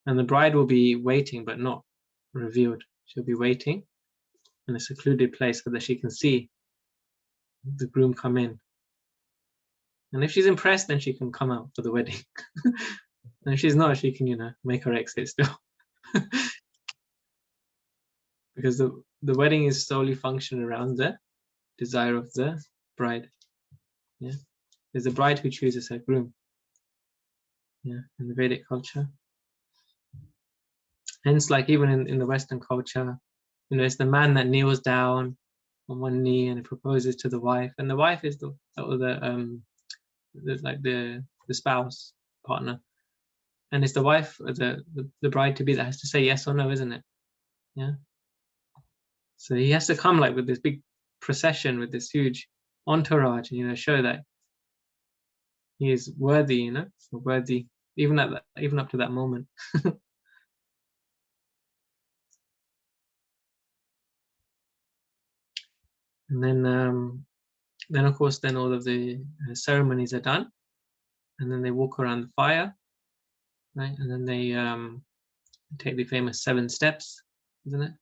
and the bride will be waiting, but not revealed. She'll be waiting in a secluded place so that she can see the groom come in. And if she's impressed, then she can come out for the wedding. And if she's not, she can, make her exit still. Because the wedding is solely functioned around the desire of the bride. Yeah, there's a bride who chooses her groom. Yeah, in the Vedic culture. Hence, even in the Western culture, it's the man that kneels down on one knee and proposes to the wife, and the wife is the spouse partner, and it's the wife, the bride to be, that has to say yes or no, isn't it? Yeah. So he has to come with this big procession with this huge entourage, and show that he is worthy, worthy even up to that moment. And then of course, then all of the ceremonies are done, and then they walk around the fire, right? And then they take the famous 7 steps, isn't it?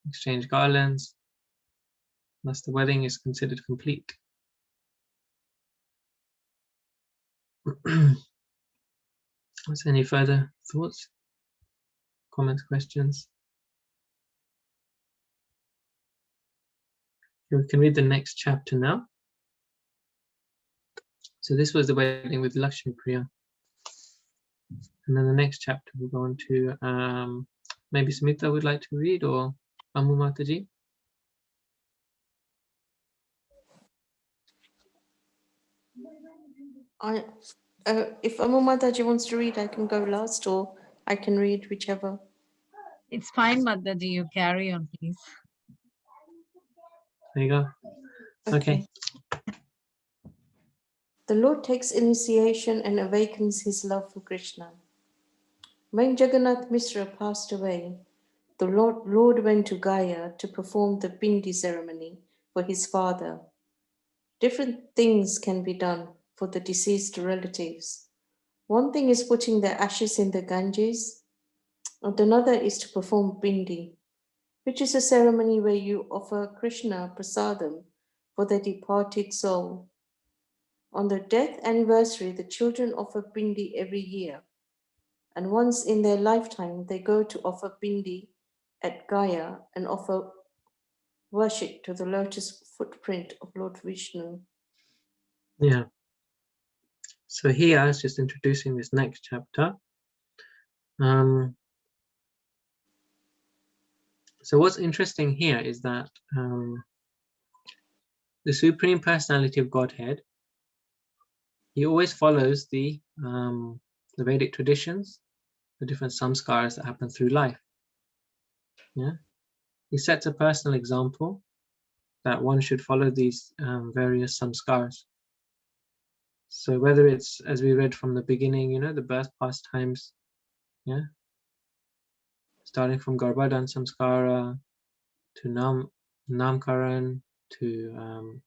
Exchange garlands. Thus, the wedding is considered complete. Is there any further thoughts, comments, questions? We can read the next chapter now. So this was the wedding with Lakshmi Priya. And then the next chapter we'll go on to, maybe Smita would like to read, or Amu Mataji. If Amu Mataji wants to read, I can go last, or I can read, whichever. It's fine, Mataji, you carry on, please. There you go. Okay. The Lord takes initiation and awakens his love for Krishna. When Jagannath Mishra passed away, the Lord went to Gaya to perform the Bindi ceremony for his father. Different things can be done for the deceased relatives. One thing is putting their ashes in the Ganges, and another is to perform Bindi, which is a ceremony where you offer Krishna prasadam for the departed soul. On the death anniversary, the children offer Bindi every year, and once in their lifetime, they go to offer Bindi at Gaya and offer worship to the lotus footprint of Lord Vishnu. Yeah. So here, I was just introducing this next chapter. So what's interesting here is that the Supreme Personality of Godhead, he always follows the Vedic traditions, the different samskaras that happen through life. Yeah, he sets a personal example that one should follow these various samskaras. So whether it's, as we read from the beginning, the birth pastimes, yeah, starting from Garbhadan samskara to Namkaran, to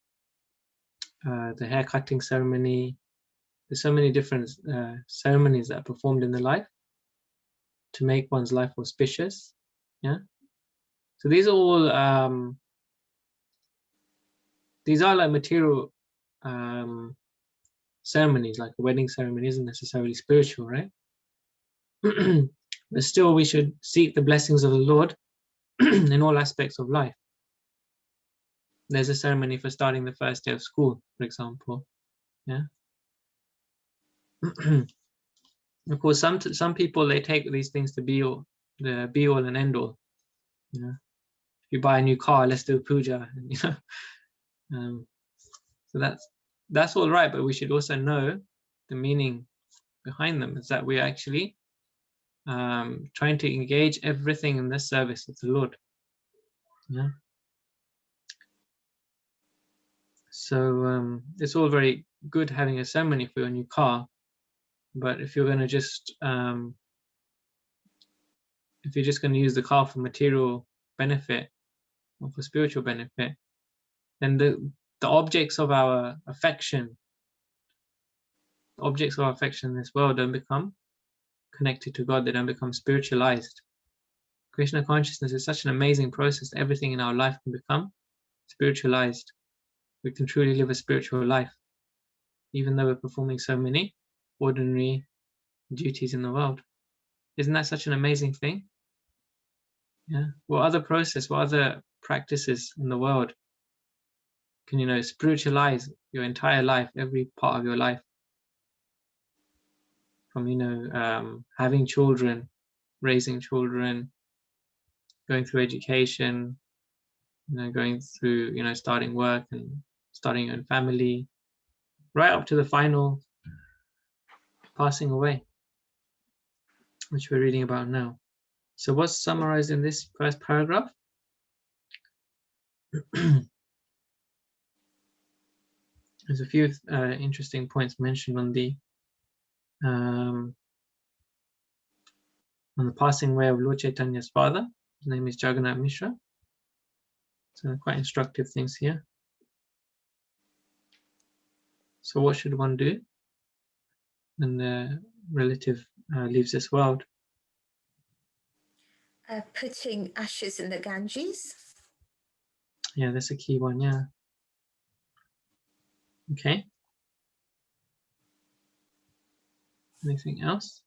the hair cutting ceremony. There's so many different ceremonies that are performed in the life to make one's life auspicious. Yeah. So these are all material ceremonies, like a wedding ceremony isn't necessarily spiritual, right? But still, we should seek the blessings of the Lord in all aspects of life. There's a ceremony for starting the first day of school, for example. Yeah. Of course, some people, they take these things to be all and end all. You know, if you buy a new car, let's do puja. And, you know, so that's all right, but we should also know the meaning behind them. Is that we're actually trying to engage everything in the service of the Lord. Yeah. So it's all very good having a ceremony for your new car, but if you're going to just if you're just going to use the car for material benefit or for spiritual benefit, then the objects of our affection, in this world don't become connected to God. They don't become spiritualized. Krishna consciousness is such an amazing process that everything in our life can become spiritualized. We can truly live a spiritual life, even though we're performing so many ordinary duties in the world. Isn't that such an amazing thing? Yeah. What other practices in the world can, you know, spiritualize your entire life, every part of your life? From, you know, having children, raising children, going through education, you know, going through, you know, starting work and starting your own family, right up to the final passing away, which we're reading about now. So what's summarized in this first paragraph? There's a few interesting points mentioned on the passing away of Lord Chaitanya's father. His name is Jagannath Mishra. So quite instructive things here. So what should one do when the relative leaves this world? Putting ashes in the Ganges. Yeah, that's a key one, yeah. Okay. Anything else?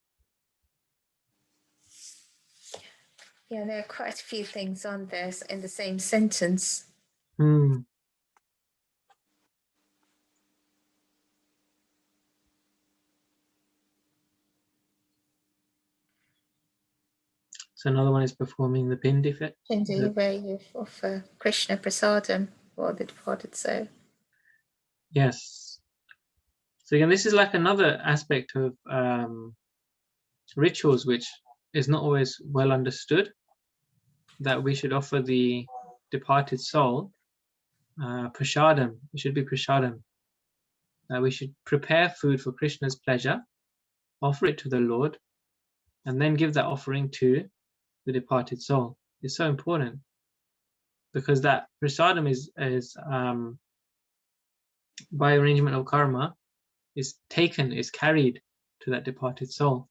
Yeah, there are quite a few things on there in the same sentence. So another one is performing the pindi fit. Pindi, where you offer Krishna prasadam for the departed soul. Yes. So again, this is like another aspect of rituals which is not always well understood, that we should offer the departed soul prasadam. It should be prasadam. We should prepare food for Krishna's pleasure, offer it to the Lord, and then give that offering to the departed soul. It's so important, because that prasadam is by arrangement of karma, is carried to that departed soul.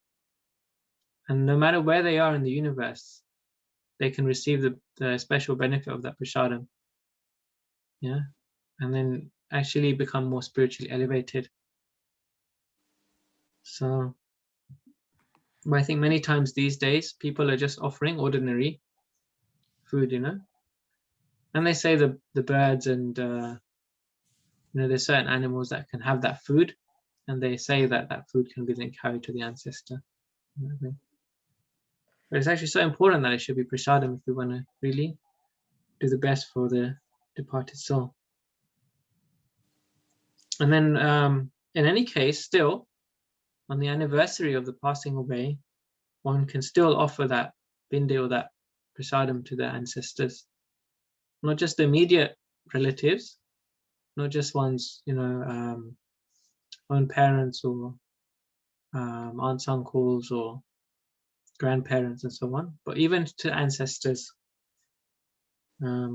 And no matter where they are in the universe, they can receive the special benefit of that prasadam. Yeah. And then actually become more spiritually elevated. So, but I think many times these days, people are just offering ordinary food, you know. And they say the birds and, you know, there's certain animals that can have that food. And they say that that food can be then carried to the ancestor. You know, but it's actually so important that it should be prasadam if we want to really do the best for the departed soul. And then in any case, still, on the anniversary of the passing away, one can still offer that bindi or that prasadam to their ancestors. Not just the immediate relatives, not just one's, you know, own parents or aunts, uncles, or grandparents and so on, but even to ancestors. Okay.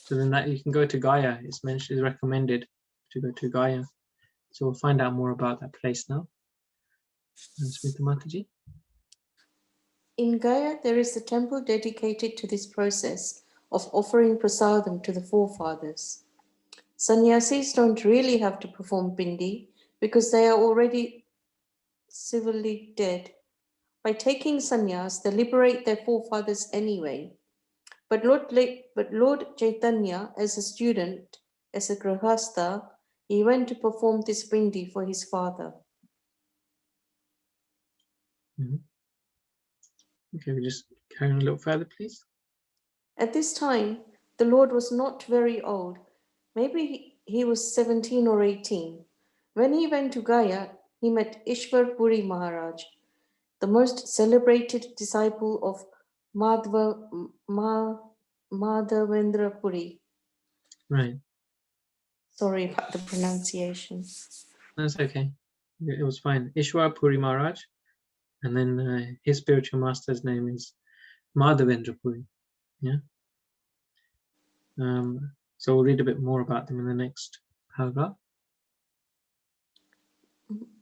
So then that you can go to Gaya. It's mentioned, is recommended to go to Gaya. So we'll find out more about that place now. Smita Mataji. In Gaya, there is a temple dedicated to this process of offering prasadam to the forefathers. Sannyasis don't really have to perform pindi because they are already civilly dead. By taking sannyas, they liberate their forefathers anyway. But Lord Chaitanya, as a student, as a grahastha, he went to perform this pindi for his father. Okay, we just carry on a little further, please. At this time, the Lord was not very old. Maybe he was 17 or 18. When he went to Gaya, he met Ishwar Puri Maharaj, the most celebrated disciple of Madhavendra Puri. Right. Sorry about the pronunciation. That's okay. It was fine. Ishwar Puri Maharaj, and then his spiritual master's name is Madhavendra Puri. Yeah. So we'll read a bit more about them in the next paragraph.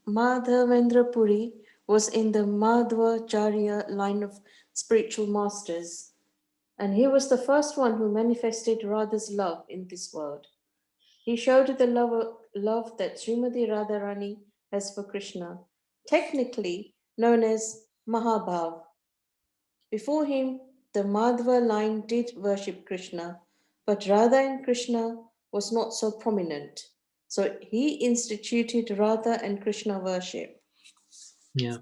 Madhavendra Puri was in the Madhvacharya line of spiritual masters, and he was the first one who manifested Radha's love in this world. He showed the love that Srimati Radharani has for Krishna, technically known as Mahabhav. Before him, the Madhva line did worship Krishna, but Radha and Krishna was not so prominent. So he instituted Radha and Krishna worship. Yeah.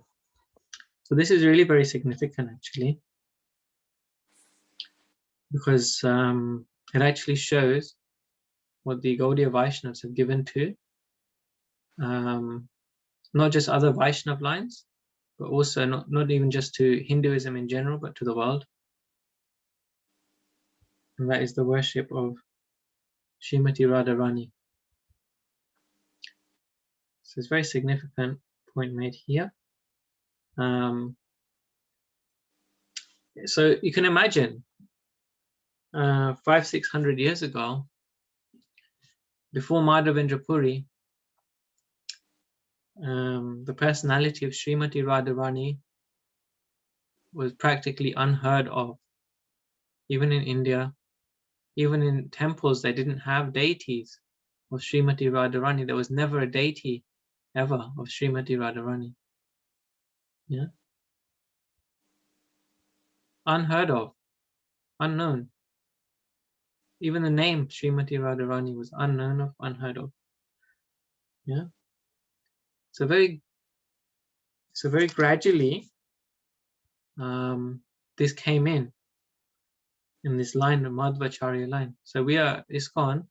So this is really very significant, actually, because it actually shows what the Gaudiya Vaishnavas have given to not just other Vaishnav lines, but also not even just to Hinduism in general, but to the world. And that is the worship of Srimati Radharani. So it's a very significant point made here. So you can imagine 500-600 years ago, before Madhavendra Puri, the personality of Srimati Radharani was practically unheard of. Even in India, even in temples, they didn't have deities of Srimati Radharani. There was never a deity ever of Srimati Radharani. Yeah, unheard of, unknown. Even the name Srimati Radharani was unknown of, unheard of. Yeah. So very gradually, this came in this line, the Madhvacharya line. So we are, ISKCON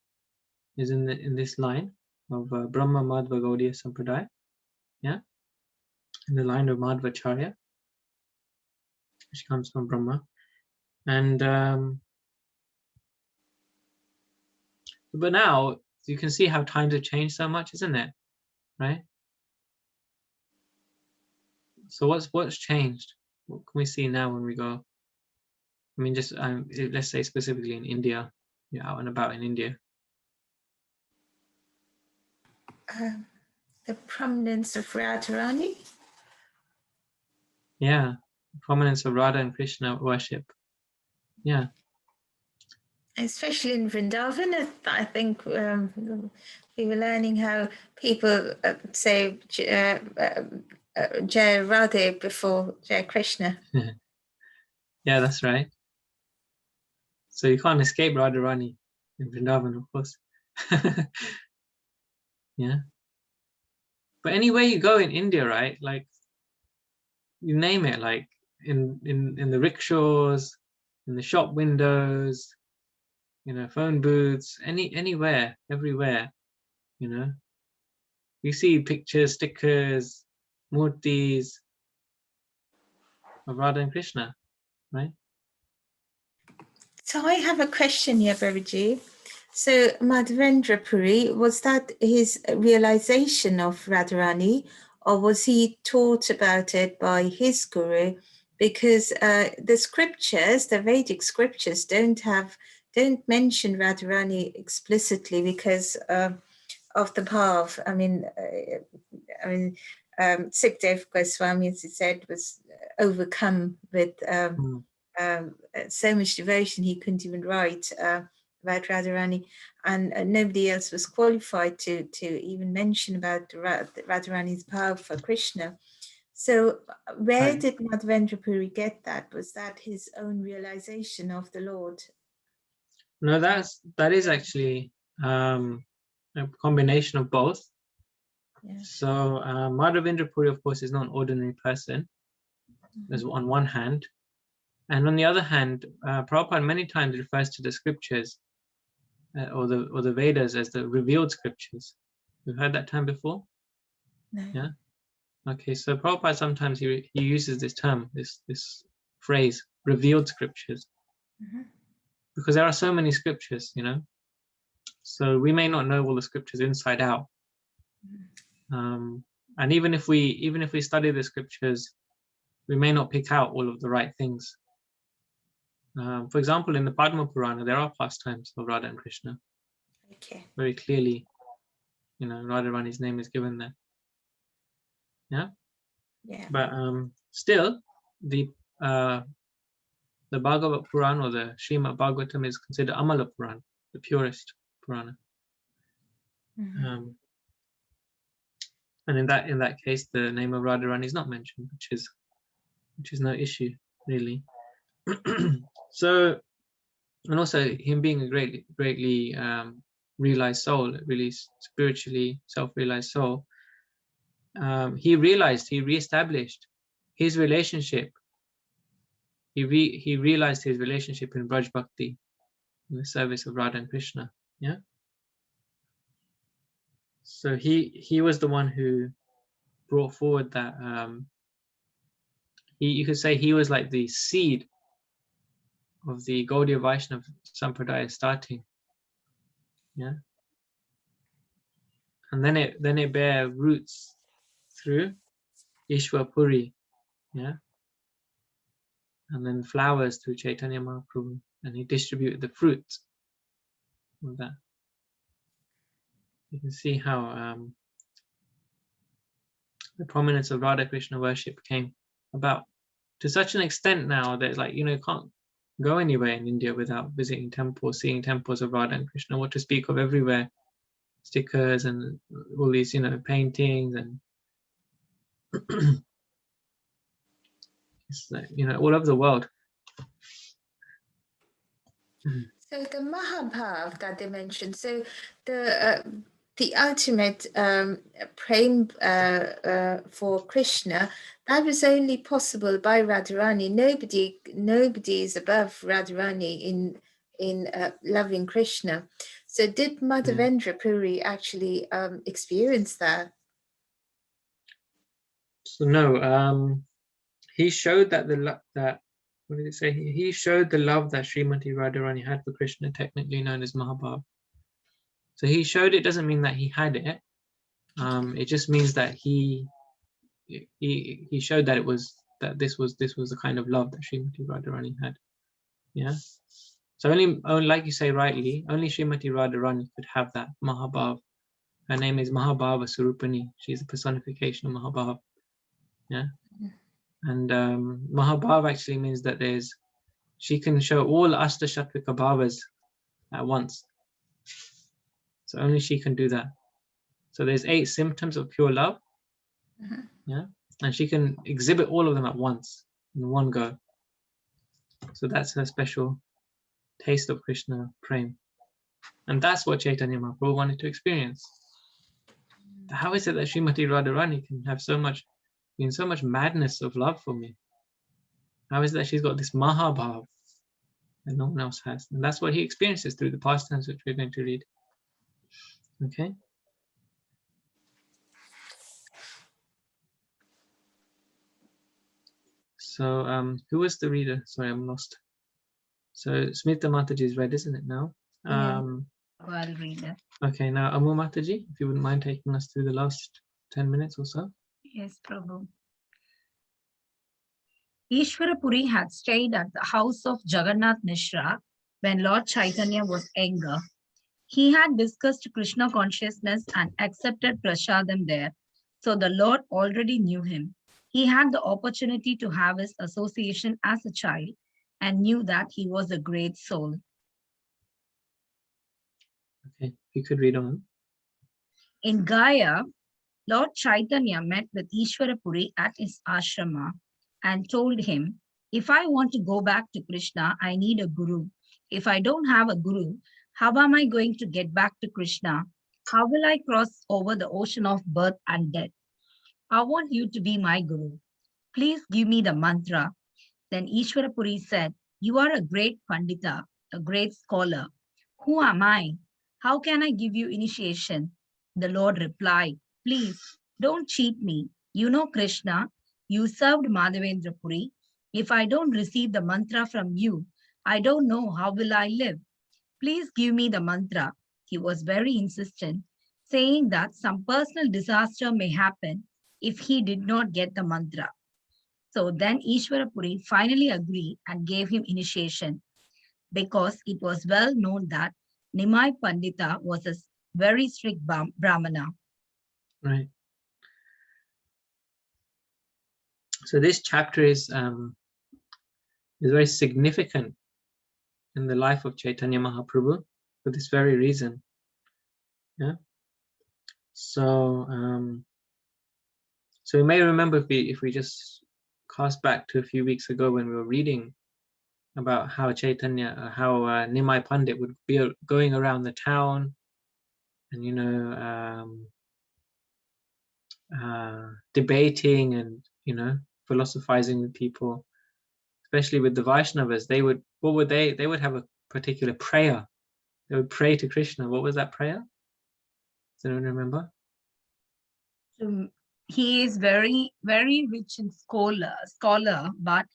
is in this line of Brahma Madhva Gaudiya Sampradaya. Yeah. In the line of Madhvacharya, which comes from Brahma. And but now you can see how times have changed so much, isn't it? Right? So what's changed? What can we see now when we go? I mean, just let's say specifically in India, you're out and about in India. The prominence of Radharani. Yeah, prominence of Radha and Krishna worship. Yeah. Especially in Vrindavan, I think we were learning how people say Jai Radhe before Jai Krishna. Yeah, that's right. So you can't escape Radharani in Vrindavan, of course. Yeah. But anywhere you go in India, right? Like, you name it, like in the rickshaws, in the shop windows, phone booths, anywhere, everywhere, you see pictures, stickers, murtis of Radha and Krishna, right? So I have a question here, Babaji. So Madhavendra Puri, was that his realization of Radharani, or was he taught about it by his guru? Because the scriptures, the Vedic scriptures, don't mention Radharani explicitly because of the bhav. I mean, Sukdev Goswami, as he said, was overcome with so much devotion he couldn't even write about Radharani, and nobody else was qualified to even mention about Radharani's power for Krishna. So where did Madhavendra Puri get that? Was that his own realization of the Lord? No, that is actually a combination of both. Yeah. So Madhavendra Puri, of course, is not an ordinary person. There's on one hand. And on the other hand, Prabhupada many times refers to the scriptures or the Vedas as the revealed scriptures. You've heard that term before? No. Yeah. Okay, so Prabhupada sometimes he uses this term, this phrase, revealed scriptures, because there are so many scriptures, you know. So we may not know all the scriptures inside out, and even if we study the scriptures, we may not pick out all of the right things. For example, in the Padma Purana, there are pastimes of Radha and Krishna. Okay. Very clearly, you know, Radharani's name is given there. Yeah. Yeah. But still, the Bhagavad Purana or the Srimad Bhagavatam is considered Amala Purana, the purest Purana. And in that case, the name of Radharani is not mentioned, which is no issue really. So, and also him being a greatly realized soul, really spiritually self-realized soul, he reestablished his relationship. He realized his relationship in Braj Bhakti, in the service of Radha and Krishna. Yeah. So he was the one who brought forward that. You could say he was like the seed of the Gaudiya Vaishnava Sampradaya starting. Yeah. And then it bear roots through Ishwar Puri. Yeah. And then flowers through Chaitanya Mahaprabhu, and he distributed the fruits of that. You can see how the prominence of Radha Krishna worship came about to such an extent now that, like, you know, you can't go anywhere in India without visiting temples, seeing temples of Radha and Krishna. What to speak of everywhere, stickers and all these, you know, paintings, and it's like, you know, all over the world. So the Mahabhav that they mentioned, so the ultimate praying for Krishna, that was only possible by Radharani. Nobody is above Radharani in loving Krishna. So did Madhavendra Puri actually experience that? So no, he showed that what did it say? He showed the love that Srimati Radharani had for Krishna, technically known as Mahabhav. So he showed it doesn't mean that he had it. It just means that he showed that this was the kind of love that Srimati Radharani had. Yeah. So only like you say rightly, only Srimati Radharani could have that Mahabhav. Her name is Mahabhava Surupani. She's a personification of Mahabhav. Yeah. And Mahabhav actually means that she can show all Ashtashattvika bhavas at once. So only she can do that. So there's 8 symptoms of pure love. Yeah. And she can exhibit all of them at once, in one go. So that's her special taste of Krishna Prem. And that's what Chaitanya Mahaprabhu wanted to experience. How is it that Srimati Radharani can have so much madness of love for me? How is it that she's got this Mahabhav that no one else has? And that's what he experiences through the pastimes which we're going to read. Okay. So who was the reader? Sorry, I'm lost. So Smita Mataji's read, isn't it now? I'll read it. Okay, now Amu Mataji, if you wouldn't mind taking us through the last 10 minutes or so. Yes, Prabhu. Ishwarapuri had stayed at the house of Jagannath Mishra when Lord Chaitanya was younger. He had discussed Krishna consciousness and accepted prasadam there, so the Lord already knew him. He had the opportunity to have his association as a child and knew that he was a great soul. Okay, you could read on. In Gaya, Lord Chaitanya met with Ishwarapuri at his ashrama and told him, if I want to go back to Krishna, I need a guru. If I don't have a guru, how am I going to get back to Krishna? How will I cross over the ocean of birth and death? I want you to be my guru. Please give me the mantra. Then Ishwarapuri said, you are a great Pandita, a great scholar. Who am I? How can I give you initiation? The Lord replied, please don't cheat me. You know Krishna, you served Madhavendra Puri. If I don't receive the mantra from you, I don't know how will I live. Please give me the mantra. He was very insistent, saying that some personal disaster may happen if he did not get the mantra. So then Ishwarapuri finally agreed and gave him initiation, because it was well known that Nimai Pandita was a very strict Brahmana. Right. So this chapter is very significant in the life of Chaitanya Mahaprabhu for this very reason. Yeah. So so you may remember, if we just cast back to a few weeks ago when we were reading about how Nimai Pandit would be going around the town and, you know, debating and, you know, philosophizing with people, especially with the Vaishnavas. They would have a particular prayer. They would pray to Krishna. What was that prayer? Does anyone remember? He is very, very rich in scholar, but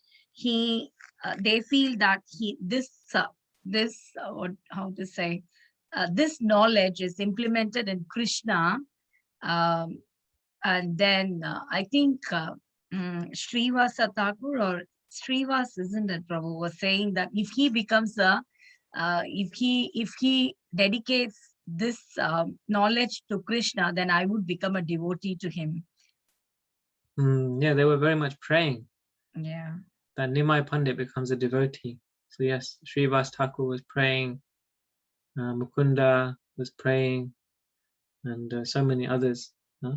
they feel that this knowledge is implemented in Krishna, and then I think Srivasa Thakur or Srivas, isn't it, Prabhu, was saying that if he becomes if he dedicates this knowledge to Krishna, then I would become a devotee to him. Yeah, they were very much praying. Yeah. That Nimai Pandit becomes a devotee. So yes, Srivas Thakur was praying, Mukunda was praying, and so many others. Huh?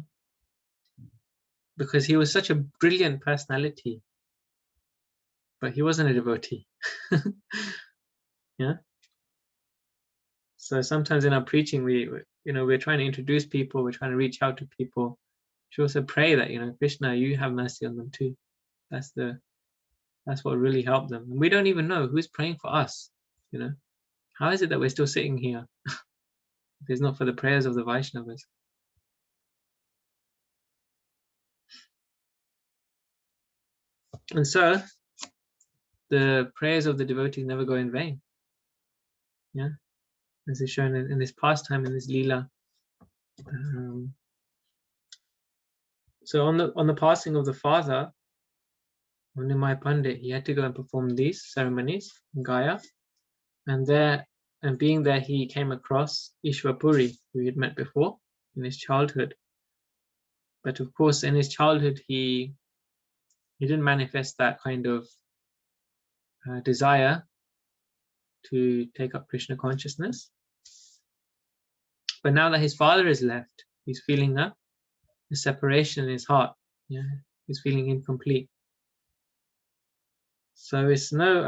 Because he was such a brilliant personality, but he wasn't a devotee. Yeah. So sometimes in our preaching, we're trying to introduce people, we're trying to reach out to people. We also pray that, you know, Krishna, you have mercy on them too. That's what really helped them. And we don't even know who's praying for us. You know, how is it that we're still sitting here if it's not for the prayers of the Vaishnavas? And so the prayers of the devotees never go in vain. Yeah, as is shown in this pastime, in this Leela. So on the passing of the father, Nimai Pandit, he had to go and perform these ceremonies in Gaya, and being there, he came across Ishwarapuri, who he had met before in his childhood. But of course, in his childhood, he didn't manifest that kind of desire to take up Krishna consciousness. But now that his father is left, he's feeling a separation in his heart. Yeah, he's feeling incomplete. So it's not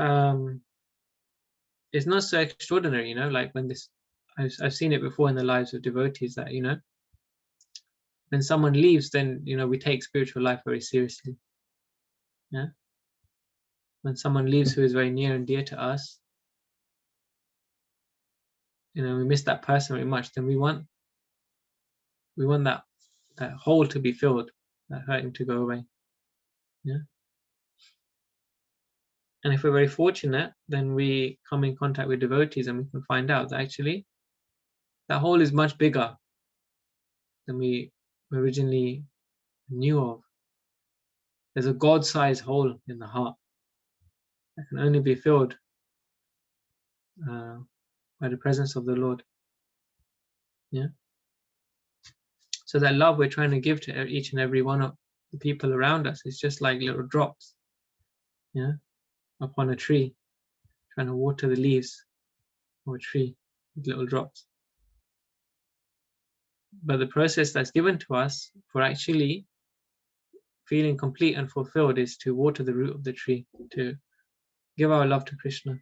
so extraordinary, you know, like when I've seen it before in the lives of devotees that, you know, when someone leaves, then, you know, we take spiritual life very seriously. Yeah. When someone leaves who is very near and dear to us, you know, we miss that person very much, then we want that hole to be filled, that hurting to go away. Yeah. And if we're very fortunate, then we come in contact with devotees and we can find out that actually that hole is much bigger than we originally knew of. There's a God-sized hole in the heart that can only be filled by the presence of the Lord. Yeah. So that love we're trying to give to each and every one of the people around us is just like little drops, yeah, upon a tree, trying to water the leaves of a tree with little drops. But the process that's given to us for actually feeling complete and fulfilled is to water the root of the tree, to give our love to Krishna.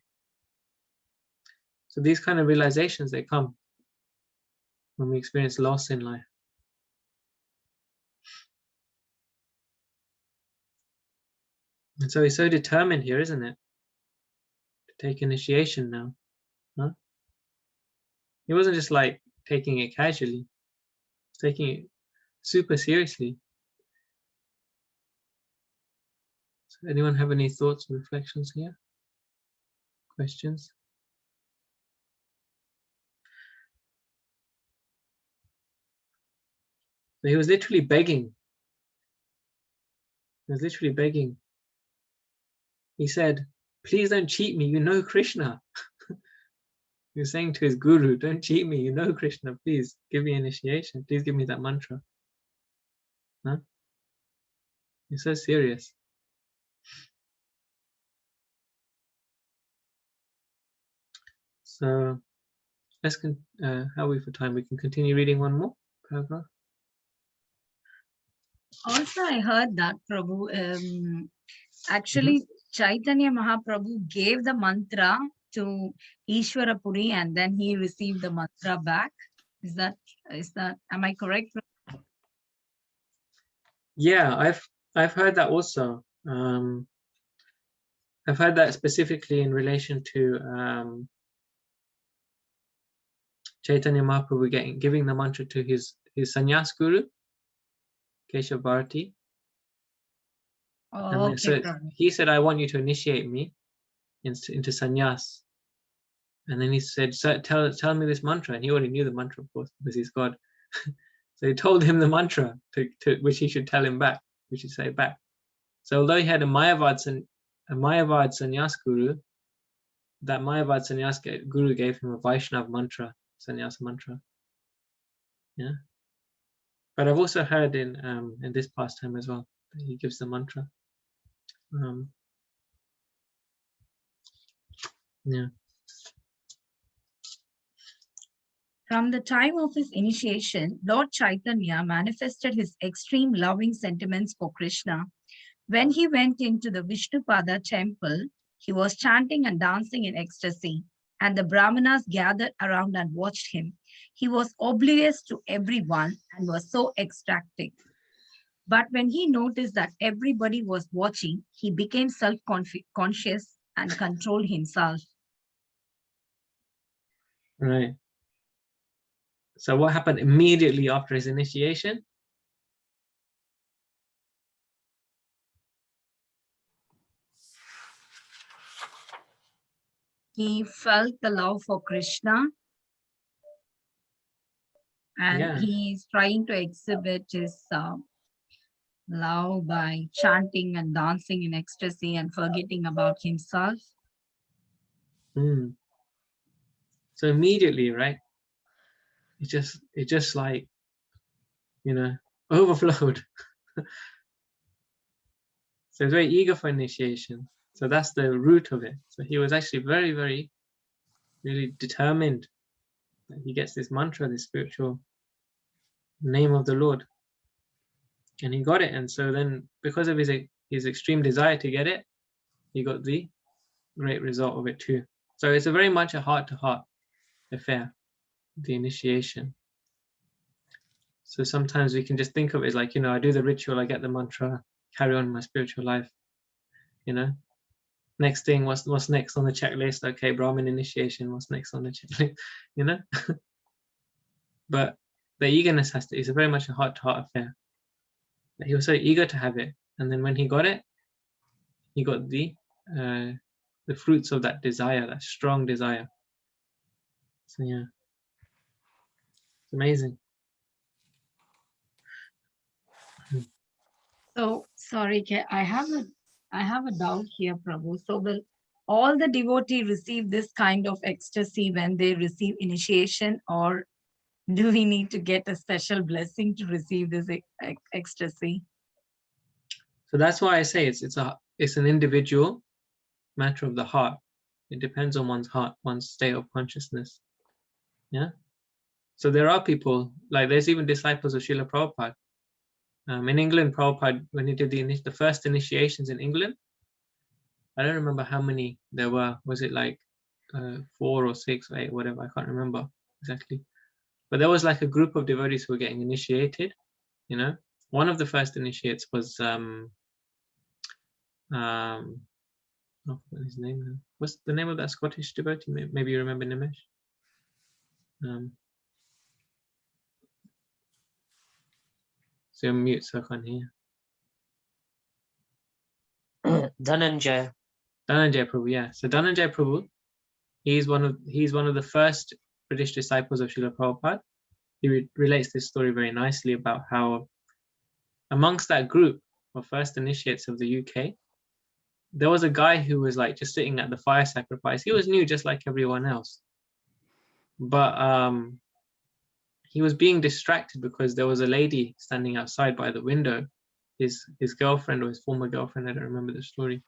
So these kind of realizations, they come when we experience loss in life. And so he's so determined here, isn't it? To take initiation now. Huh? He wasn't just like taking it casually, taking it super seriously. So anyone have any thoughts or reflections here? Questions? So he was literally begging. He was literally begging. He said, please don't cheat me, you know Krishna. He was saying to his guru, don't cheat me, you know Krishna, please give me initiation. Please give me that mantra. Huh? He's so serious. So let's, how are we for time? We can continue reading one more paragraph. Also, I heard that Prabhu, actually Chaitanya Mahaprabhu gave the mantra to Ishwarapuri and then he received the mantra back. Is that, am I correct? Yeah, I've heard that also. I've heard that specifically in relation to Chaitanya Mahaprabhu giving the mantra to his sannyas guru, Keshav Bharati. Oh, And okay, so Prabhu. he said, I want you to initiate me into sannyas. And then he said, tell me this mantra. And he already knew the mantra, of course, because he's God. So he told him the mantra, which he should tell him back, which he should say back. So although he had a Mayavad sannyas guru, that Mayavad sannyas guru gave him a Vaishnav mantra, sannyasa mantra. Yeah. But I've also heard in this pastime as well that he gives the mantra. Yeah. From the time of his initiation, Lord Chaitanya manifested his extreme loving sentiments for Krishna. When he went into the Vishnupada temple, he was chanting and dancing in ecstasy, and the Brahmanas gathered around and watched him. He was oblivious to everyone and was so ecstatic. But when he noticed that everybody was watching, he became self-conscious and controlled himself. Right. So what happened immediately after his initiation? He felt the love for Krishna, and he's trying to exhibit his love by chanting and dancing in ecstasy and forgetting about himself. So immediately, right? It just like, overflowed. So he's very eager for initiation. So that's the root of it. So he was actually very, very, really determined that he gets this mantra, this spiritual name of the Lord. And he got it. And so then because of his extreme desire to get it, he got the great result of it too. So it's very much a heart-to-heart affair, the initiation. So sometimes we can just think of it as like, I do the ritual, I get the mantra, carry on my spiritual life, Next thing, what's next on the checklist? Okay, Brahmin initiation, what's next on the checklist, But the eagerness is very much a heart-to-heart affair. But he was so eager to have it. And then when he got it, he got the fruits of that desire, that strong desire. So yeah, it's amazing. So sorry, I have a doubt here, Prabhu. So will all the devotees receive this kind of ecstasy when they receive initiation, or do we need to get a special blessing to receive this ecstasy? So that's why I say it's an individual matter of the heart. It depends on one's heart, one's state of consciousness. Yeah. So there are people, like there's even disciples of Srila Prabhupada. In England, Prabhupada, when he did the first initiations in England, I don't remember how many there were. Was it like 4 or 6 or 8, whatever? I can't remember exactly. But there was like a group of devotees who were getting initiated. One of the first initiates was I forgot his name now. What's the name of that Scottish devotee? Maybe you remember, Nimesh. So you're mute, so I can't hear. Dhananjaya. Dhananjaya Prabhu, yeah. So Dhananjaya Prabhu, he's one of the first British disciples of Srila Prabhupada. He relates this story very nicely about how amongst that group of first initiates of the UK, there was a guy who was like just sitting at the fire sacrifice. He was new just like everyone else. But he was being distracted because there was a lady standing outside by the window, his girlfriend or his former girlfriend, I don't remember the story.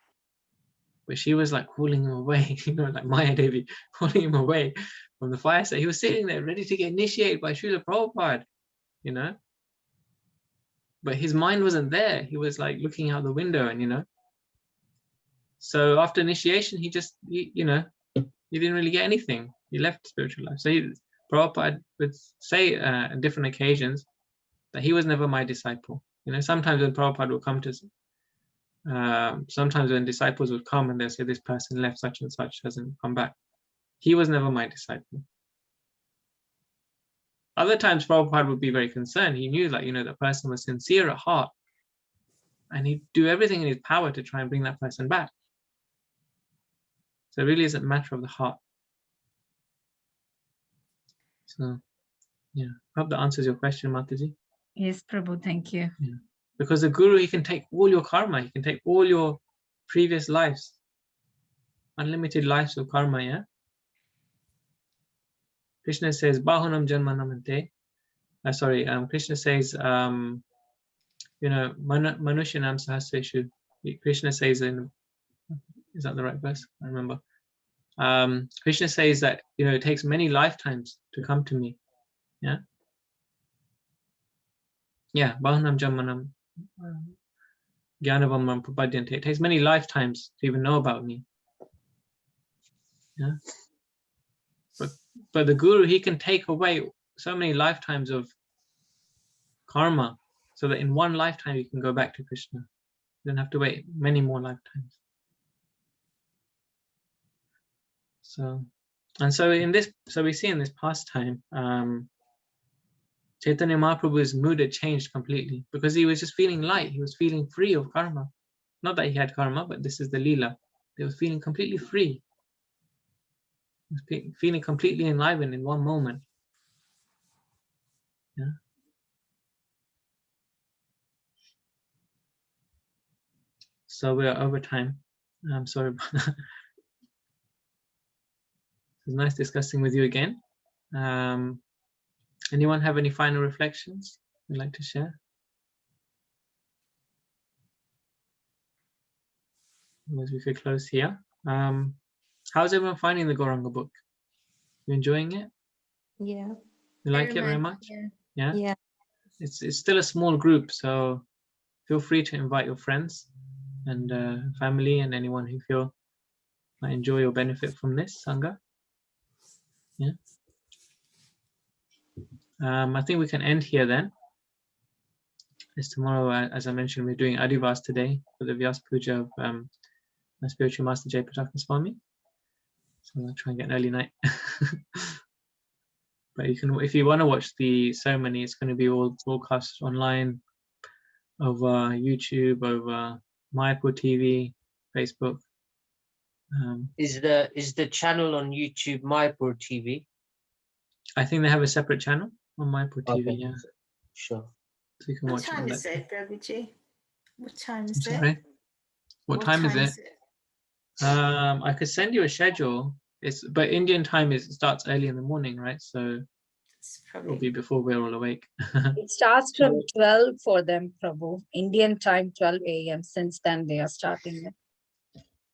But she was like calling him away, like Maya Devi, calling him away from the fire site. He was sitting there ready to get initiated by Srila Prabhupada, But his mind wasn't there. He was like looking out the window and, So after initiation, he just, he didn't really get anything. He left spiritual life. So Prabhupada would say on different occasions that he was never my disciple. Sometimes when Prabhupada would come to, sometimes when disciples would come and they'll say this person left such and such, hasn't come back. He was never my disciple. Other times Prabhupada would be very concerned. He knew that person was sincere at heart and he'd do everything in his power to try and bring that person back. So it really is a matter of the heart. So, yeah, I hope that answers your question, Mataji. Yes, Prabhu, thank you. Yeah. Because the Guru, he can take all your karma, he can take all your previous lives, unlimited lives of karma, yeah? Krishna says, Bahunam Janmanamante. Krishna says, Manushanam Sahasreshu. Krishna says is that the right verse? I remember. Krishna says that, it takes many lifetimes to come to me. Yeah? Yeah, Bahunam Janmanam Jnanavamam Prapadyante. It takes many lifetimes to even know about me. Yeah? But the Guru, he can take away so many lifetimes of karma so that in one lifetime you can go back to Krishna. You don't have to wait many more lifetimes. So we see in this pastime, Chaitanya Mahaprabhu's mood had changed completely because he was just feeling light. He was feeling free of karma. Not that he had karma, but this is the Leela. He was feeling completely free. He was feeling completely enlivened in one moment. Yeah. So we are over time. I'm sorry about that. It was nice discussing with you again. Anyone have any final reflections you'd like to share? Otherwise we could close here. How's everyone finding the Gauranga book? You enjoying it? Yeah. You like it very much? Yeah. Yeah. It's still a small group, so feel free to invite your friends and family and anyone who feel might enjoy or benefit from this Sangha. Yeah. I think we can end here then. As tomorrow, as I mentioned, we're doing Adivas today for the Vyas Puja of my spiritual master Jayapataka Swami. So I'll try and get an early night. But you can, if you want to watch the ceremony, it's going to be all broadcast online over YouTube, over Mayapur TV, Facebook. Is the channel on YouTube Mayapur TV? I think they have a separate channel on Mayapur TV. Yeah, Sure. so you can What watch time it. is it, Prabhuji? What time is I'm it? sorry. What time is it? it? I could send you a schedule. But Indian time starts early in the morning, right? So It's it'll be probably before we're all awake. It starts from 12 for them, Prabhu. Indian time, 12 a.m. Since then, they are starting it.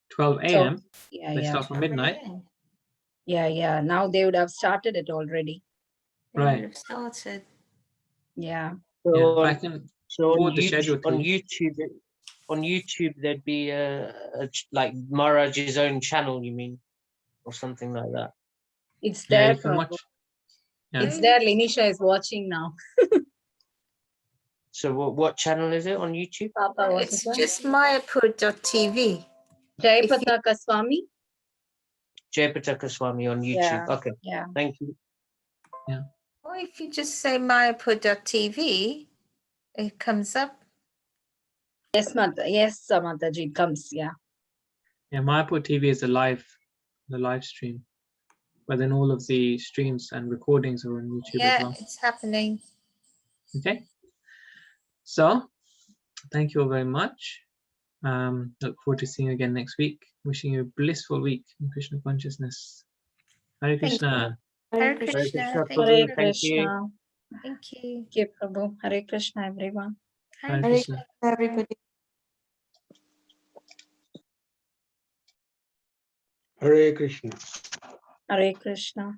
12 a.m. Yeah, They yeah. start from midnight. Yeah. Now they would have started it already. They Right. would have started. Yeah. So I can so forward the schedule to on you. YouTube there'd be like Maharaj's own channel, you mean, or something like that. It's Yeah, there, you can Prabhu. watch. Yeah. It's there. Linisha is watching now. So what channel is it on YouTube? Papa, what is It's that? just mayapur.tv. Jayapataka Swami. Jayapataka Swami on YouTube. Yeah. Okay, Yeah. thank you. Or if you just say mayapur.tv, it comes up. Yes, Mata. Yes, Mataji comes. Yeah. Yeah, Mayapur TV is the live stream, but then all of the streams and recordings are on YouTube as Yeah, well. it's happening. Okay, so thank you all very much. Look forward to seeing you again next week. Wishing you a blissful week in Krishna consciousness. Hare Thank you. Krishna. Hare Krishna. Krishna. Thank Prabhu, Hare you. thank you. Krishna. Thank you. Thank you, Prabhu. Hare Krishna, everyone. Hare Hare Hare Krishna. Krishna, everybody. Hare Krishna. Hare Krishna.